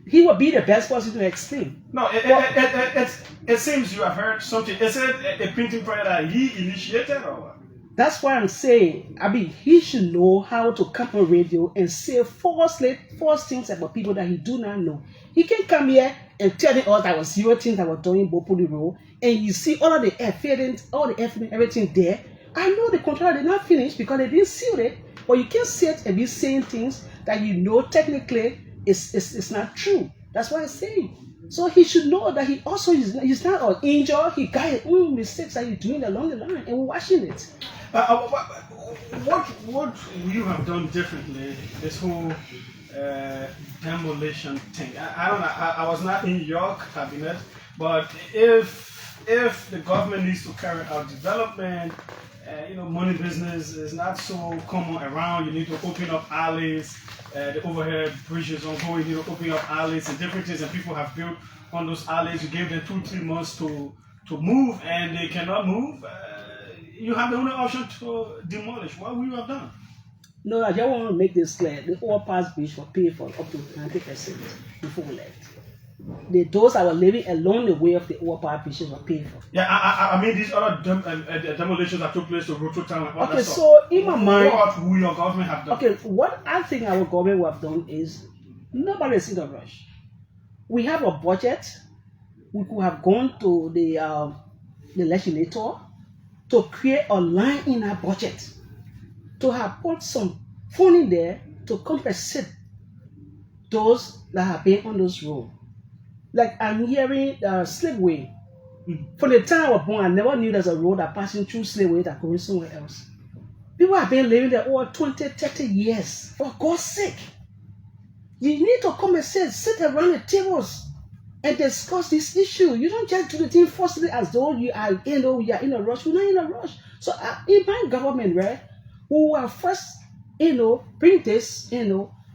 He will be the best person to explain. No, it seems you have heard something. Is it a painting project that he initiated or what? That's why I'm saying, he should know how to come on radio and say false things about people that he do not know. He can come here and tell us that was 0 things that were done in Bopuli Road, and you see all of the evidence, everything there. I know the contractor did not finish because they didn't seal it, but you can't sit and be saying things that technically is not true. That's what I'm saying. So he should know that he's not an angel. He got his own mistakes that he's doing along the line, and we're watching it. What you have done differently, this whole demolition thing? I don't know. I was not in your cabinet, but if the government needs to carry out development, money business is not so common around. You need to open up alleys. The overhead bridges ongoing. You need to open up alleys and different things, and people have built on those alleys. You gave them 2-3 months to move, and they cannot move. You have the only option to demolish. What would you have done? No, I just want to make this clear. The overpass bridge was paid for up to 90% before we left. Those that were living along the way of the overpass bridges were paid for. Yeah, I mean these other demolitions that took place to Roto Town and all that stuff. So in my mind, what will your government have done? Okay, what I think our government would have done is nobody is in a rush. We have a budget. We could have gone to the legislator to create a line in our budget to have put some funding there to compensate those that have been on those roads. Like I'm hearing Slipway. From the time I was born, I never knew there's a road that passing through Slipway that going somewhere else. People have been living there over 20, 30 years. For God's sake. You need to come and sit around the tables and discuss this issue. You don't just do the thing forcibly as though you are in a rush. We're not in a rush. So in my government, right, we will first, bring this,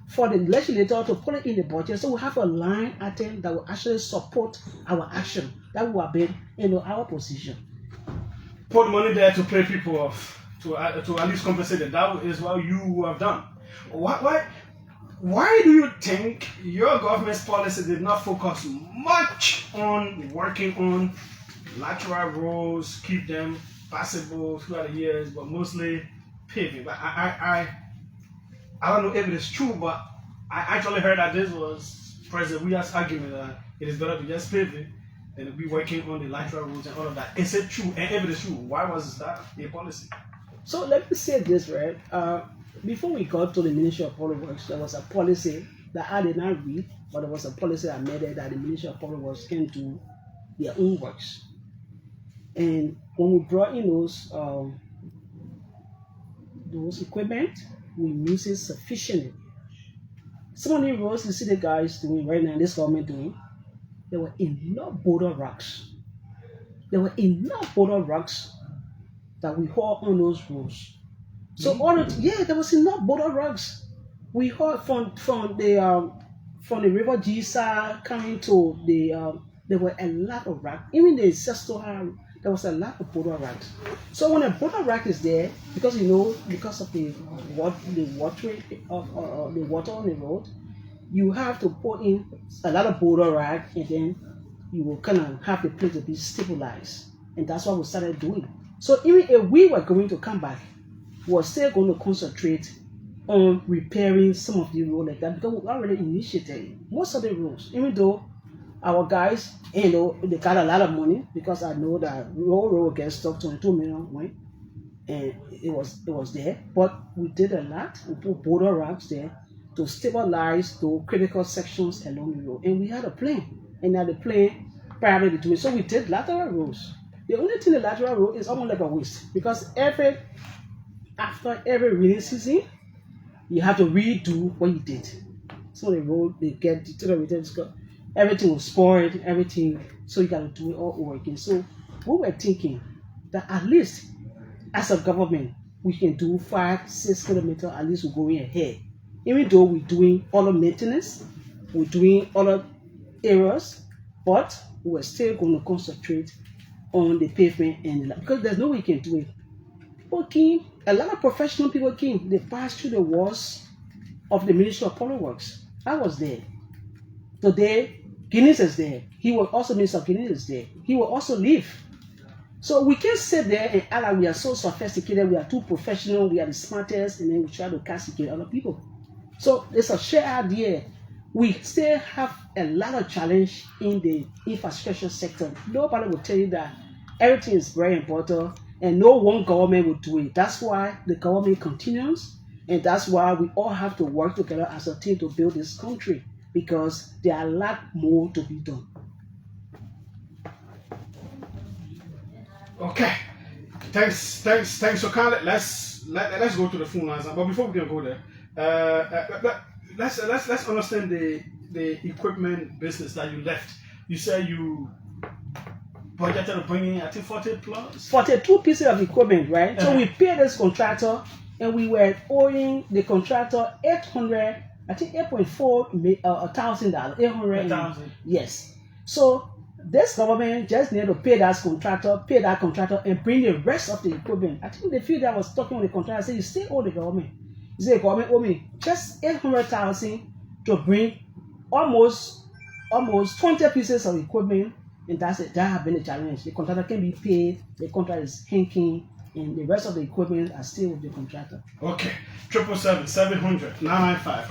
for the legislator to put it in the budget. So we have a line item that will actually support our action. That will have been, our position. Put money there to pay people off, to at least compensate it. That is what you have done. Why do you think your government's policy did not focus much on working on lateral roads, keep them passable throughout the years, but mostly paving. But I don't know if it is true, but I actually heard that this was President Weah's argument that it is better to just pave it than to be working on the lateral roads and all of that. Is it true? And if it is true, why was that a policy? So let me say this, right? Before we got to the Ministry of Public Works, there was a policy that I did not read, but there was a policy I made that the Ministry of Public Works can do their own works. And when we brought in those equipment, we use it sufficiently. Some of the roads you see the guys doing right now, this government doing, there were enough boulder rocks. There were enough boulder rocks that we hauled on those roads. So there was enough boulder rocks. We hauled from the River Gisa coming to there were a lot of rocks. Even the Sestoha, there was a lot of boulder rocks. So when a boulder rock is there, because of the water on the road, you have to put in a lot of boulder rock, and then you will kind of have the place to be stabilized. And that's what we started doing. So even if we were going to come back, we were still going to concentrate on repairing some of the roads like that, because we already initiated most of the roads. Even though our guys, they got a lot of money, because I know that road gets stuck 22 million when, and it was there. But we did a lot. We put boulder rocks there to stabilize the critical sections along the road, and we had a plan. And now the plan probably to do it. So we did lateral roads. The only thing the lateral road is almost like a waste, because after every rainy season, you have to redo what you did. So the road, they get deteriorated, everything was spoiled, everything, so you got to do it all over again. So we were thinking that at least as a government, we can do 5-6 kilometers, at least we're going ahead. Even though we're doing all the maintenance, we're doing all the areas, but we're still going to concentrate on the pavement, and because there's no way you can do it. People came, a lot of professional people came, they passed through the walls of the Ministry of Public Works. I was there. Today, Guinness is there. He will also, Minister Guinness is there. He will also leave. So we can't sit there and act like we are so sophisticated, we are too professional, we are the smartest, and then we try to castigate other people. So it's a shared idea. We still have a lot of challenge in the infrastructure sector. Nobody will tell you that everything is very important, and no one government will do it. That's why the government continues, and that's why we all have to work together as a team to build this country, because there are a lot more to be done. Okay, thanks for calling. Let's go to the phone lines. But before we can go there, let's understand the equipment business that you left. You said you budgeted to bring in, I think, 40 plus? 42 pieces of equipment, right? So we paid this contractor, and we were owing the contractor $800, I think $8.4 thousand. 800,000. Yes. So this government just needed to pay that contractor, and bring the rest of the equipment. I think the few that was talking with the contractor said, you still owe the government. He said, the government owe me just 800,000 to bring almost 20 pieces of equipment, and that's it. That has been the challenge. The contractor can be paid, the contract is hanging, and the rest of the equipment are still with the contractor. Okay, 777-700-995,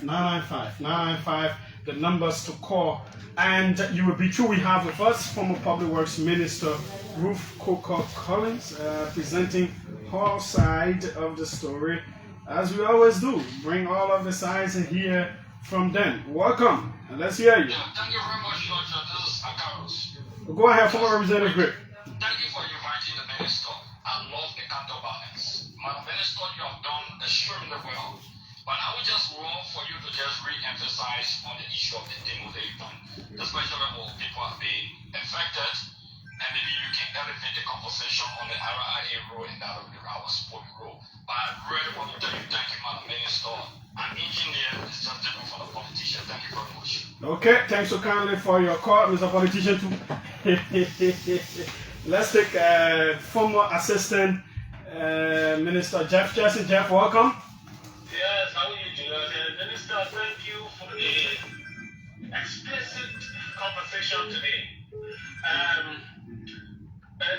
555-995-995, the numbers to call. And you will be true. We have with us former Public Works Minister Ruth Collins, presenting her side of the story, as we always do. Bring all of the sides and hear from them. Welcome, and let's hear you. Yeah, thank you very much, George. This is Akaros. Go ahead, former Representative Grip. Thank you for inviting the minister. I love the counterbalance. My minister, you have done extremely well. But I would just want for you to just re-emphasize on the issue of the demolition, especially when people are being affected, and maybe you can elevate the conversation on the RIA role and that of our sport role. But I really want to tell you, thank you, Madam Minister. An engineer is just different from a politician. Thank you very much. Okay, thanks so kindly for your call, Mr. Politician, too. Let's take former Assistant Minister Jeff Chelsea. Jeff, welcome. Yes, how are you doing? Minister, thank you for the explicit conversation today.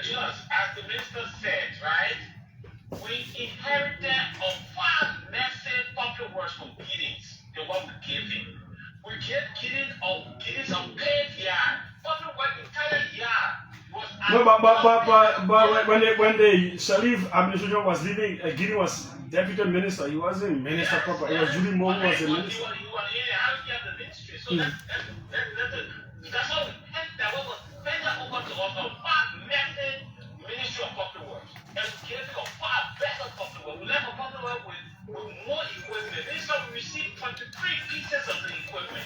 Just as the minister said, right? we inherited a far messy popular words from Gideons than what we gave him. We gave Gideons a paved yard. Popular work entire yard was No, but when the Sharif administration was leaving, Gideon was deputy minister. He wasn't minister proper. It was Julie Moore who was the minister. He was in the hierarchy of the ministry. So that's what we had. That was handed over to us a far method ministry of popular works. And we gave him a far better popular work. We left a popular work with more equipment. This time we received 23 pieces of the equipment.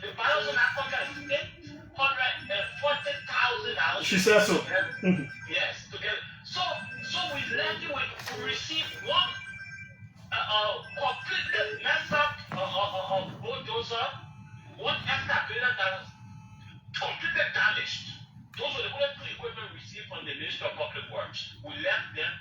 The balance on that contract is $840,000. She said so. Yes, together. So we left it with, we received one completely messed up bulldozer, one excavator that was completely damaged. Those were the only two equipment we received from the Ministry of Public Works. We left them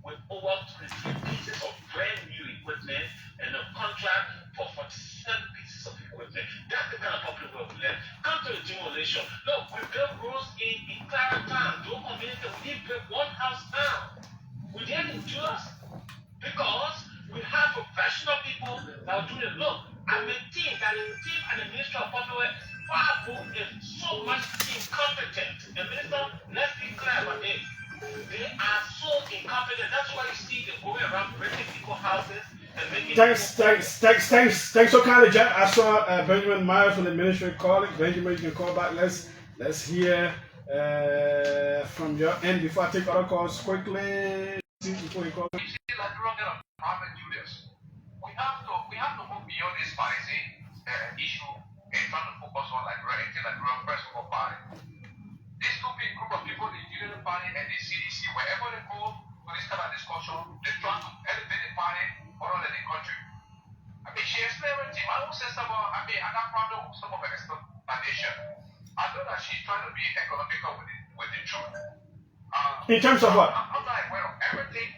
with over 23 pieces of brand new equipment and a contract for 47 pieces of equipment. That's the kind of public work we left. Come to the demolition. Look, we built roads in Clara Town. Don't convince them we didn't build one house down. We didn't do us because we have professional people that are doing it. Look, I'm a team and the Ministry of Public Works far more is so much incompetent. The minister, let's be clear about it. They are so incompetent. That's why you see them going around breaking people's houses and making. Thanks so kindly, Jack. I saw Benjamin Myers from the ministry calling. Benjamin, you can call back. Let's hear from your end before I take other calls quickly. Before you call. You see, like we're gonna do this. We have to move beyond this policy issue and trying to focus on like real personal party. This stupid group of people, the Union Party and the CDC, wherever they go for this kind of discussion, they try to elevate the party all over the country. I mean, she explained everything. My own sister, I got problem with some of her explanation. I know that she's trying to be economical with the truth. In terms of what? I'm like, well, everything.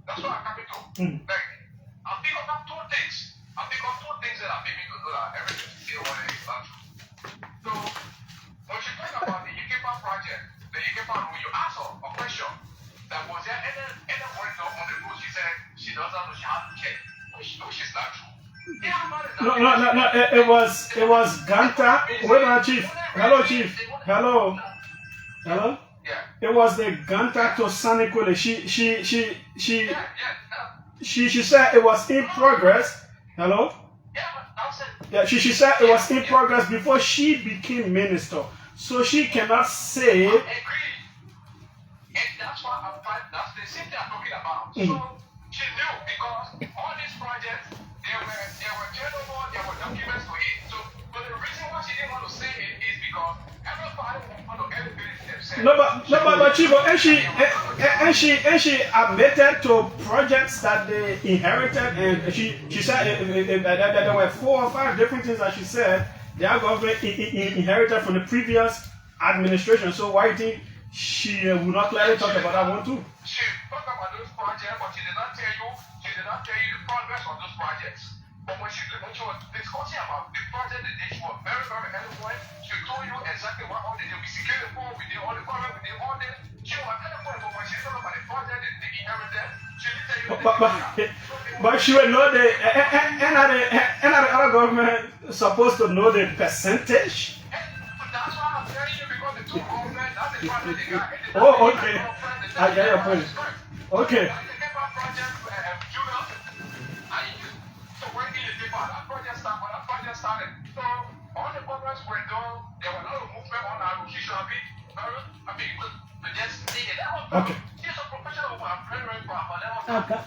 That's what I'm coming to. Like, I'll pick up two things. I'll pick up two things that are making me to know that everything is still what it is not true. So, when she talk about the Yukipa project, the Yukipa rule, you ask her a question. That was there any work on the rule? She said she doesn't know, she hasn't checked. Which is not true. No. It was Ganta. Wait on, Chief. Hello, Chief. Hello. Yeah. It was the Ganta to Sanikwele. She said it was in progress. Hello? Yeah, she said it was in progress before she became minister. So she cannot say. I agree. And that's why that's the same thing I'm talking about. So she knew because all these projects, there were turnover, there were documents for it. So, but the reason why she didn't want to say it is because everybody want to elevate themselves. No, but Chief, and she admitted to projects that they inherited, and she said that there were 4 or 5 different things that she said their government inherited from the previous administration. So why do you think she would not clearly talk about that one too? She talked about those projects, but she did not tell you the progress on those projects. But when she was discussing about the project that she was very, very eloquent, she told you exactly what all they did. We secured the phone, we did all the government, we did all this. She was eloquent, but when she talked about the project that they inherited, she didn't tell you but she would know the and the other government supposed to know the percentage. That's why I'm telling you, because the two governments, that's the project they got. Oh, okay. I get your point. Okay. That started. So all the progress were done. There were a lot of movement on our she should have been just take it. Okay. She's a professional woman. I'm very, very proud. But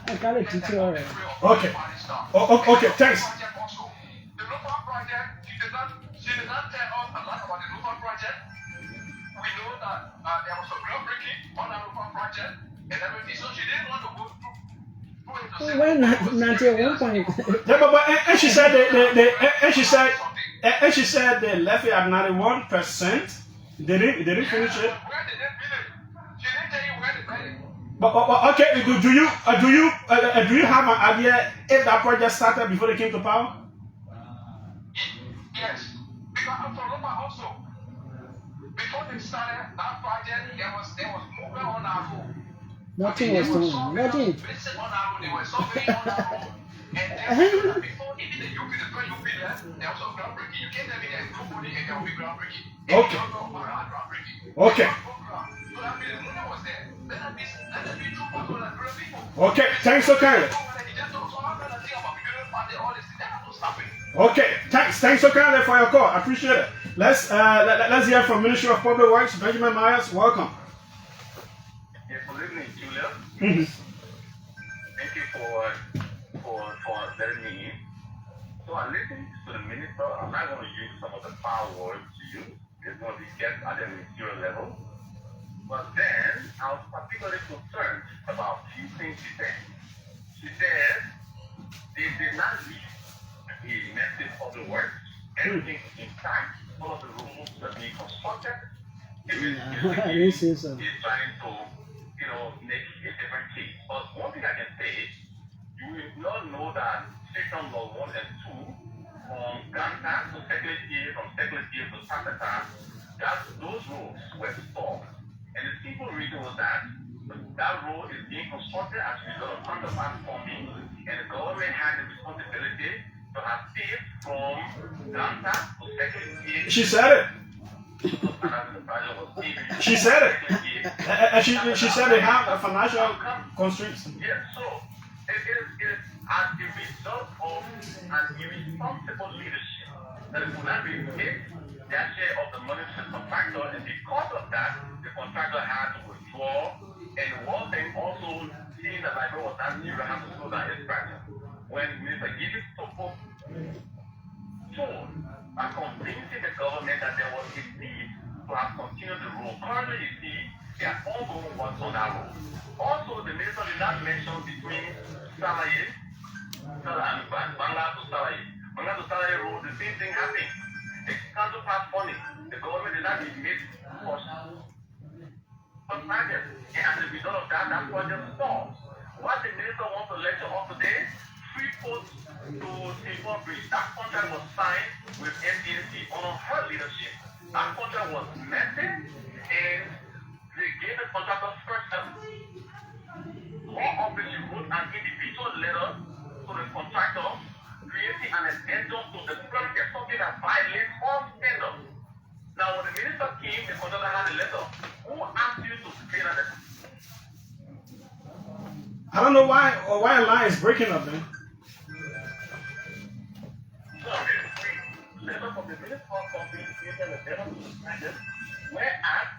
I got it to you already. Okay. Okay, thanks. The local project, she did not tell us a lot about the local project. We know that there was a groundbreaking on our local project and everything. So she didn't want to go through. When 91 And she said they left it at 91%. They didn't finish it. Where did they build it? She didn't tell you where they built it. But okay, do you have an idea if that project started before they came to power? Yes, because I'm from Loma also. Before they started that project, there was movement on our road. Nothing was doing. Nothing. Based on that road, they were surveying on that road. And then before even the UP, the first UP there, there was some groundbreaking. You can't tell me there's nobody and there will be groundbreaking. Okay. Groundbreaking. Okay. So that means the money was there. Then that means two people that real people. Okay. Thanks so kindly. Okay. Thanks so kindly for your call. I appreciate it. Let's hear from Ministry of Public Works, Benjamin Myers. Welcome. Yes, good evening, Julia. Mm-hmm. Thank you for letting me in. So I listened to the minister. I'm not going to use some of the power words to use. It's going to be kept at the ministerial level. But then I was particularly concerned about a few things she said. She said they did not leave the message of the work. Everything is intact. All of the rules are being constructed. I didn't say so. He's trying to, make a different case. But one thing I can say, you will not know that section law 1 and 2 from Ganta to Secretary, from Secretary to Sakata, that those roads were stopped. And the simple reason was that road is being constructed as a result of counterpart forming, and the government had the responsibility to have safe from Ganta to Secretary. She said it. She said it. She said they have financial constraints. Yes, so it is as a result of an irresponsible leadership that it could not be paid their share of the money to the contractor, and because of that, the contractor had to withdraw. And one thing also, seeing that Liberia was not zero, had to slow down his practice. When Mr. Gibbs told by convincing the government that there was a need to have continued the road. Currently, you see, there are ongoing works on that road. Also, the minister did not mention between Salaye and Bangla to Salaye. Bangla to Salaye road, the same thing happened. The counterpart funding, the government did not make for some projects. And as a result of that, that project stalled. What the minister wants to lecture on today, Freeport to Singapore Bridge, that contract was signed with MDC under her leadership. That contract was messy, and they gave the contractor first level. More officially wrote an individual letter to the contractor, creating an addendum to the project, something that violates all standards. Now, when the minister came, the contractor had a letter. Who asked you to pay that letter? I don't know why a line is breaking up, man. Letter from the minister of communication and the letter to the president, whereas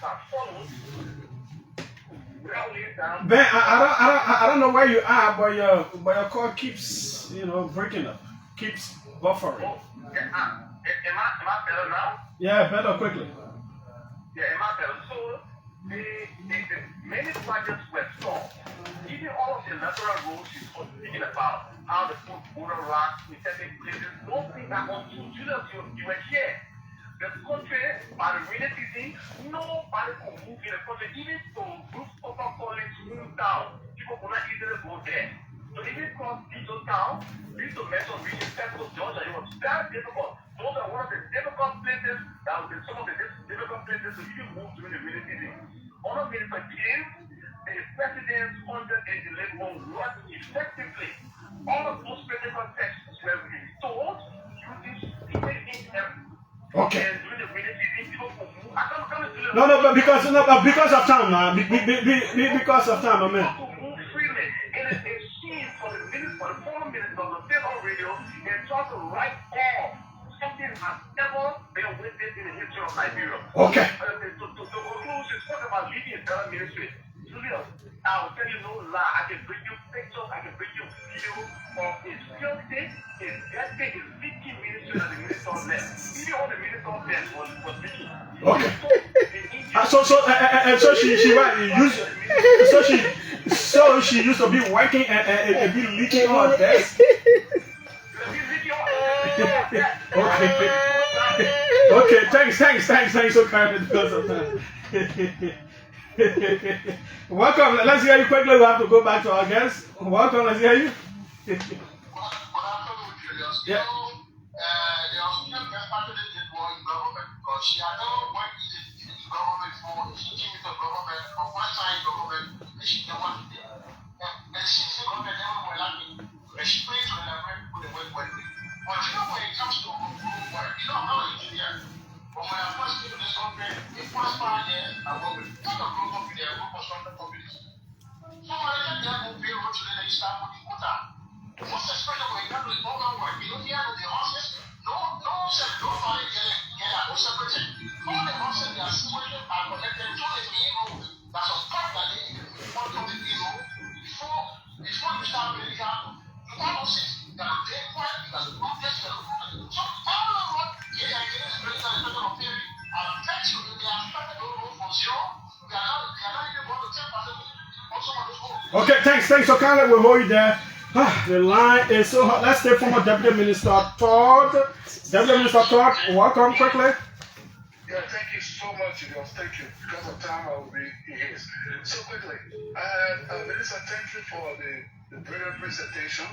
that follows. Ben, I don't know where you are, but your call keeps breaking up, keeps buffering. Oh, yeah, am I better now? Yeah, better quickly. Yeah, am I better? So the many projects were stopped. Even all of the electoral rules she's speaking about, how they put border rocks in certain places, those things are untrue. Julius, you were here. The country, by the rainy season, nobody could move in the country. Even to Ruth College moved down, people could not easily go there. So even across Digital Town, we used to mention reaching Central Georgia, it was very difficult. Those are one of the difficult places, that would be some of the difficult places to even move during the rainy season. Other minister came, the president's 111 worked effectively. All of those critical texts were restored using stupid ink. Okay. No, but because of time, man. Because of time, man. To move freely, and it's a shame for the former minister of the state on radio and try to write off something has ever been witnessed in the history of Liberia. Okay. To conclude, she spoke about leading a better ministry. Julius, I will tell you no lie. I can bring you pictures, I can bring you video of his filthy, his dirty, his leaky ministry that the minister left. Even all the minister left was leaky. Okay. So she used to be working and be leaking on her desk. Okay. Thanks so kind because of that. Welcome. Let's hear you quickly. We have to go back to our guests. Welcome. Let's hear you. Yeah. She had never worked in the government before. She came into government from one side government she don't want to do. And she's the government never will allow me. She prays when I pray with the work. But you know when it comes to work, you know I'm not an engineer. But when I first came to this country, the first 5 years I worked with a lot of group companies, a group of construction companies. Somebody like that will pay road today, they start putting water. Most especially when you come to the program work, you know, here with the horses, nobody get a whole separate. All the horses they are smuggling are connected to the main road. That's a part that they want to the main road before you start building out. You can't also that are very quiet because the road gets the road. So all the road, yeah, I get this building at the beginning of period. I'll bet you if they are starting the road from zero, they are not even going to 10%. Okay, thanks. So kindly we'll hold you there. The line is so hot. Let's take former Deputy Minister Todd. Deputy Minister Todd, welcome quickly. Yeah, thank you so much, Julius. Thank you. Because of time, I will be here. So quickly, Minister, thank you for the brilliant presentation.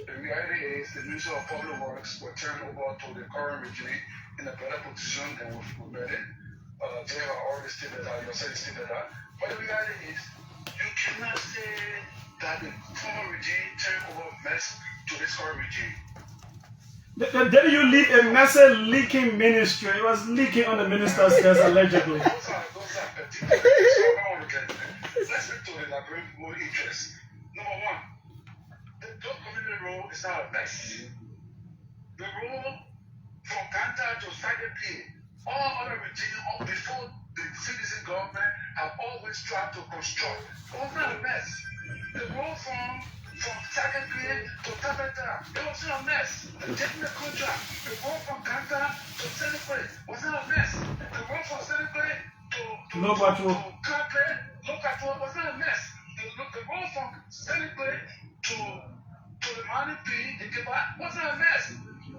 The reality is the Minister of Public Works will turn over to the current regime in a better position than we've been in. They have already stated that, you said stated that. But the reality is, you cannot say that the former regime turned over mess to this current regime. The day you leave a message leaking ministry, it was leaking on the minister's desk allegedly. Those are let's get to the liberal interest. Number one, the dog community road is not a mess. The road from Kanta to Sagapie, all other regimes before the CDC government have always tried to construct. It was not a mess. The road from Sagapie to Tabata, it was not a mess. The technical contract, the road from Kanta to Senegal was not a mess. The road from Senegal to Kape, Lokato was not a mess. The road from Senegal to the Mani P, the Kiba, was not a mess.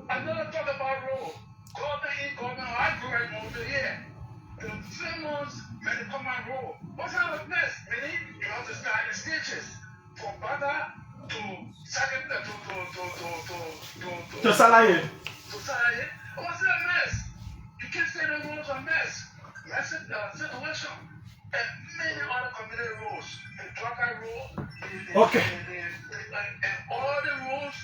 Another talk about road. Government, I grew right over here. The famous Medicoman road was not a mess. Meaning, you have to start in stages. From Bada to Second To Salaye. To Salaye. It was a mess. You can't say the roads are a mess. Massive situation. And many other community roads. The Draka road. Okay. And all the roads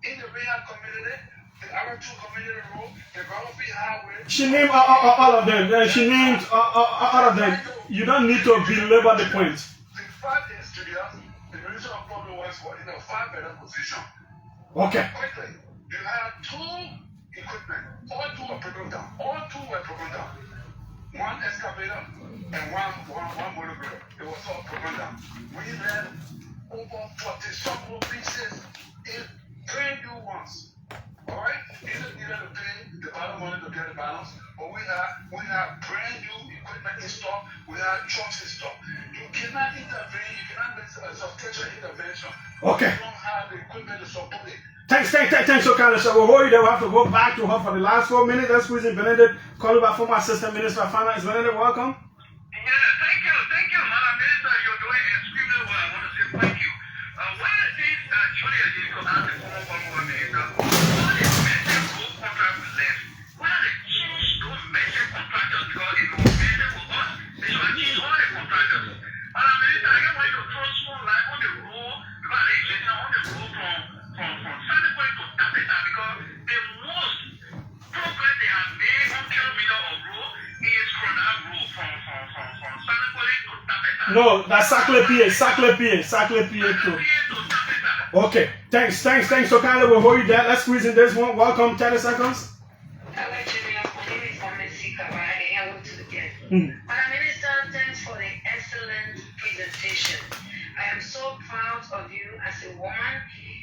in the Real community. The R2 community road, the Gulfi highway. She named all of them. She named all of them. You don't need to belabor the point. The fact is, Julius, the Minister of Public Works was in a far better position. Okay. Quickly, you had 2 equipment. All 2 were broken down. All 2 were broken down. 1 excavator and one motor grader. It was all broken down. We had over 40-some pieces in brand new ones. Alright? You didn't need to pay the bottom money to get the balance, but we have brand new equipment in stock, we have trucks in stock. You cannot intervene, you cannot make a substantial intervention. Okay. You don't have the equipment to support it. Thanks, so kind of. So we'll hold you there. We'll have to go back to her for the last 4 minutes. Let's squeeze in Benedict, called by former Assistant Minister of Finance. Benedict, welcome. Yeah, thank you, Madam Minister. You're doing extremely well. I want to say thank you. One of the things that Julia did to ask the former minister, all the major road contractors left. Why don't they change those major contractors? Because it was major for us. They should have changed all the contractors. Madam Minister, I just want you to throw small light on the road, because they changed on the road from Sanibwe to Tapeta, because the most progress they have made 1 kilometer of road is from that road from Sanibwe to Tapeta. No, that's Saclé Pied too. Okay, thanks. So kindly we'll hold you there. Let's squeeze in this one. Welcome, 30 seconds. Hello, Julia. My name is Amnesty Kabari. Hello to the guest. Madam Minister, thanks for the excellent presentation. I am so proud of you as a woman,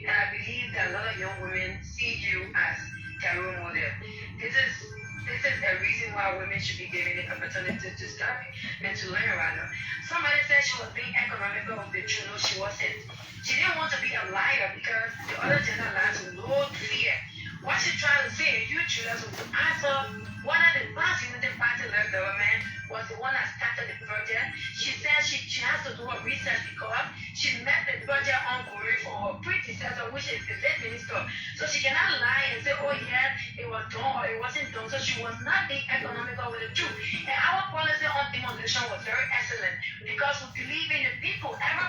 and I believe that a lot of young women see you as their role model. This is a reason why women should be given the opportunity to study and to learn rather. Somebody said she was being economical with the truth. No, she wasn't. She didn't want to be a liar because the other gender lies with no fear. What she tried to say, you Judas, was to answer one of the last Unity Party-led government was the one that started the project. She said she has to do her research because she met the project ongoing for her predecessor, which is the late minister. So she cannot lie and say, oh yeah, it was done or it wasn't done. wisdom, so she was not being economical with the truth. And our policy on demonstration was very excellent because we believe in the people. Every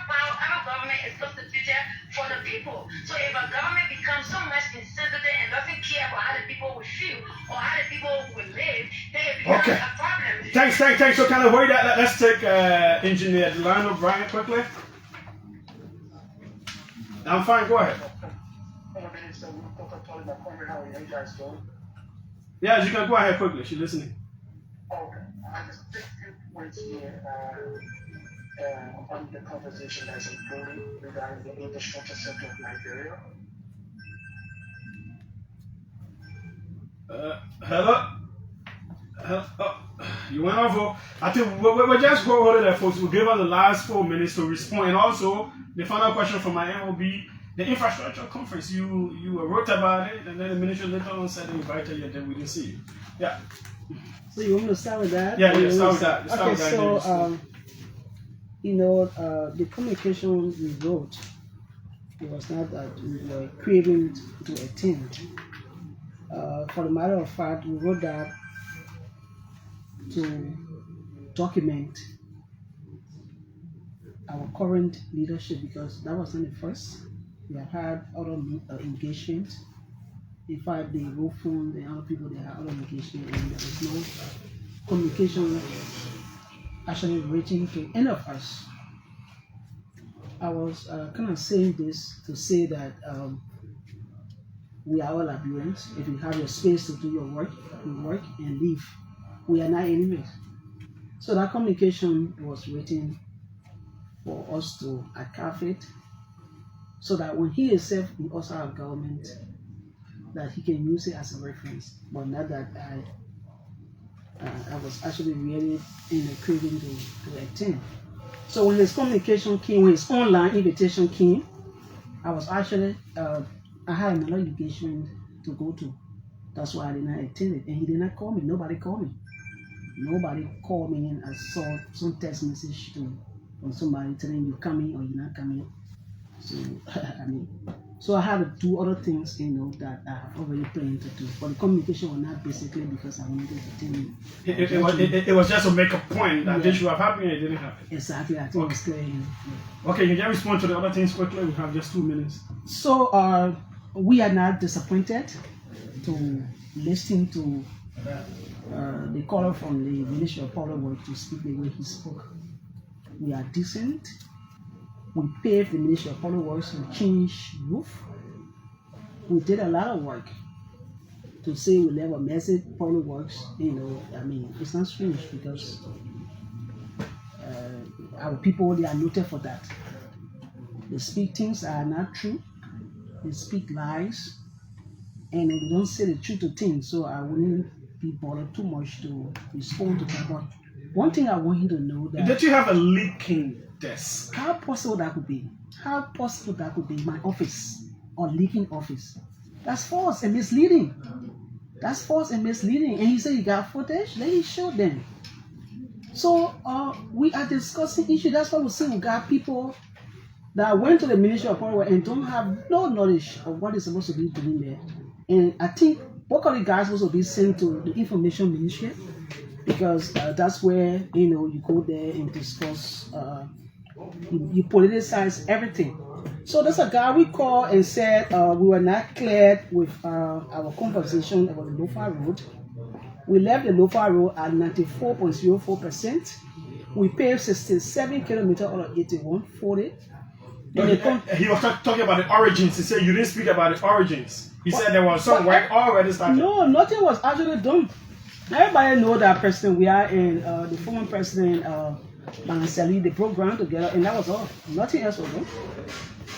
government is constituted for the people. So if a government becomes so much insensitive and doesn't care about how the people will feel or how the people will live, then it becomes a problem. Thanks. So kind of wait that. Let's take Engineer Delano Bryant quickly. I'm fine. Go ahead. Yeah, you can go ahead quickly. She's listening. Okay. I just think a few points here on the conversation that's unfolding regarding the infrastructure sector of Liberia. Hello? You went over. I think we're just going over there, folks. We'll give us the last 4 minutes to respond. And also, the final question from my MOB, the infrastructure conference, you wrote about it, and then the minister later on said they invited you, and then we didn't see you. Yeah. So you want me to start with that? Yeah, start with that. Okay, so, the communication we wrote, it was not that we were craving to attend. For the matter of fact, we wrote that to document our current leadership, because that was not the first. We have had other engagements. In fact, the Rofun, the other people, they had other engagements, and there was no communication actually reaching to any of us. I was kind of saying this to say that we are all Liberians. If you have your space to do your work, you work and leave. We are not enemies. So that communication was written for us to archive it, so that when he is served in also our government, that he can use it as a reference. But not that I was actually really in a craving to attend. So when his communication came, when his online invitation came, I was actually I had another engagement to go to. That's why I did not attend it. And he did not call me. Nobody called me. Nobody called me, and I saw some text message from somebody telling you coming or you're not coming. So so I had to do other things, that I have already planned to do. But the communication was not basically because I wanted to tell you. It was just to make a point that this should have happened and it didn't happen. Exactly, I think it's clear. Okay, you can respond to the other things quickly. We have just 2 minutes. So we are not disappointed to listen to the caller from the Ministry of Public Works to speak the way he spoke. We are decent. We paved the Ministry of Public Works, we changed roof. We did a lot of work to say we left a message. Public Works, it's not strange because our people, they are noted for that. They speak things that are not true. They speak lies, and they don't say the truth to things. So I wouldn't be bothered too much to respond to that. But one thing I want you to know that. Did you have a leaking desk? How possible that could be? How possible that could be in my office or leaking office? That's false and misleading. That's false and misleading. And he said you got footage? Let me show them. So we are discussing issues. That's why we say we got people that went to the Ministry of Public Works and don't have no knowledge of what is supposed to be doing there. And I think both of the guys supposed to be sent to the Information Ministry, because that's where you go there and discuss. You politicize everything. So there's a guy we called and said we were not cleared with our conversation about the Lofa Road. We left the Lofa Road at 94.04%. We paved 67 kilometers out of 8140. He was talking about the origins. He said you didn't speak about the origins. He said there was some work already started. No, nothing was actually done. Everybody know that president. We are in the former president Manseli, the program together, and that was all. Nothing else was done.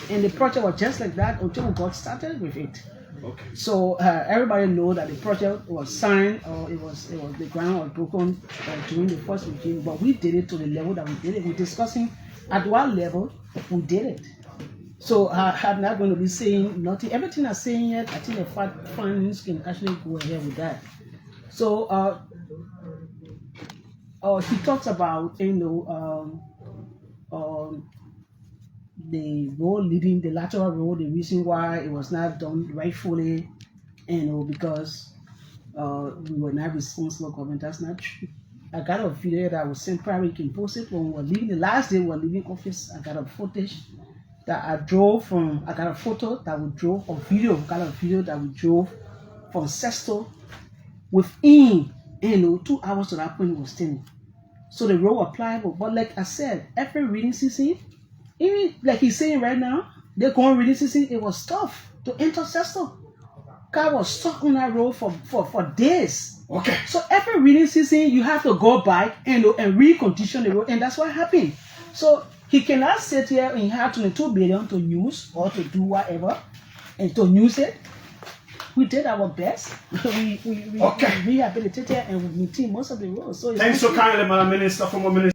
And the project was just like that until we got started with it. Okay. So everybody know that the project was signed, or it was the ground was broken during the first regime. But we did it to the level that we did it. We're discussing at what level we did it. So I'm not going to be saying nothing. Everything I'm saying yet, I think the findings can actually go ahead with that. So he talks about the road leading, the lateral road, the reason why it was not done rightfully, because we were not responsible government. That's not true. I got a video that was sent private. You can post it when we were leaving. The last day we were leaving office, I got a footage that I drove from. I got a photo that we drove, a video. Got a video that we drove from Sesto within 2 hours to that point it was staying. So the road was pliable. But like I said, every reading season, even like he's saying right now, they're going reading season. It was tough to enter Sesto. Car was stuck on that road for days. Okay. So every reading season, you have to go back and recondition the road, and that's what happened. So he cannot sit here and have 22 billion to use or to do whatever and to use it. We did our best. we rehabilitated and we maintained most of the roads. So thanks so kindly, Madam Minister, former Minister.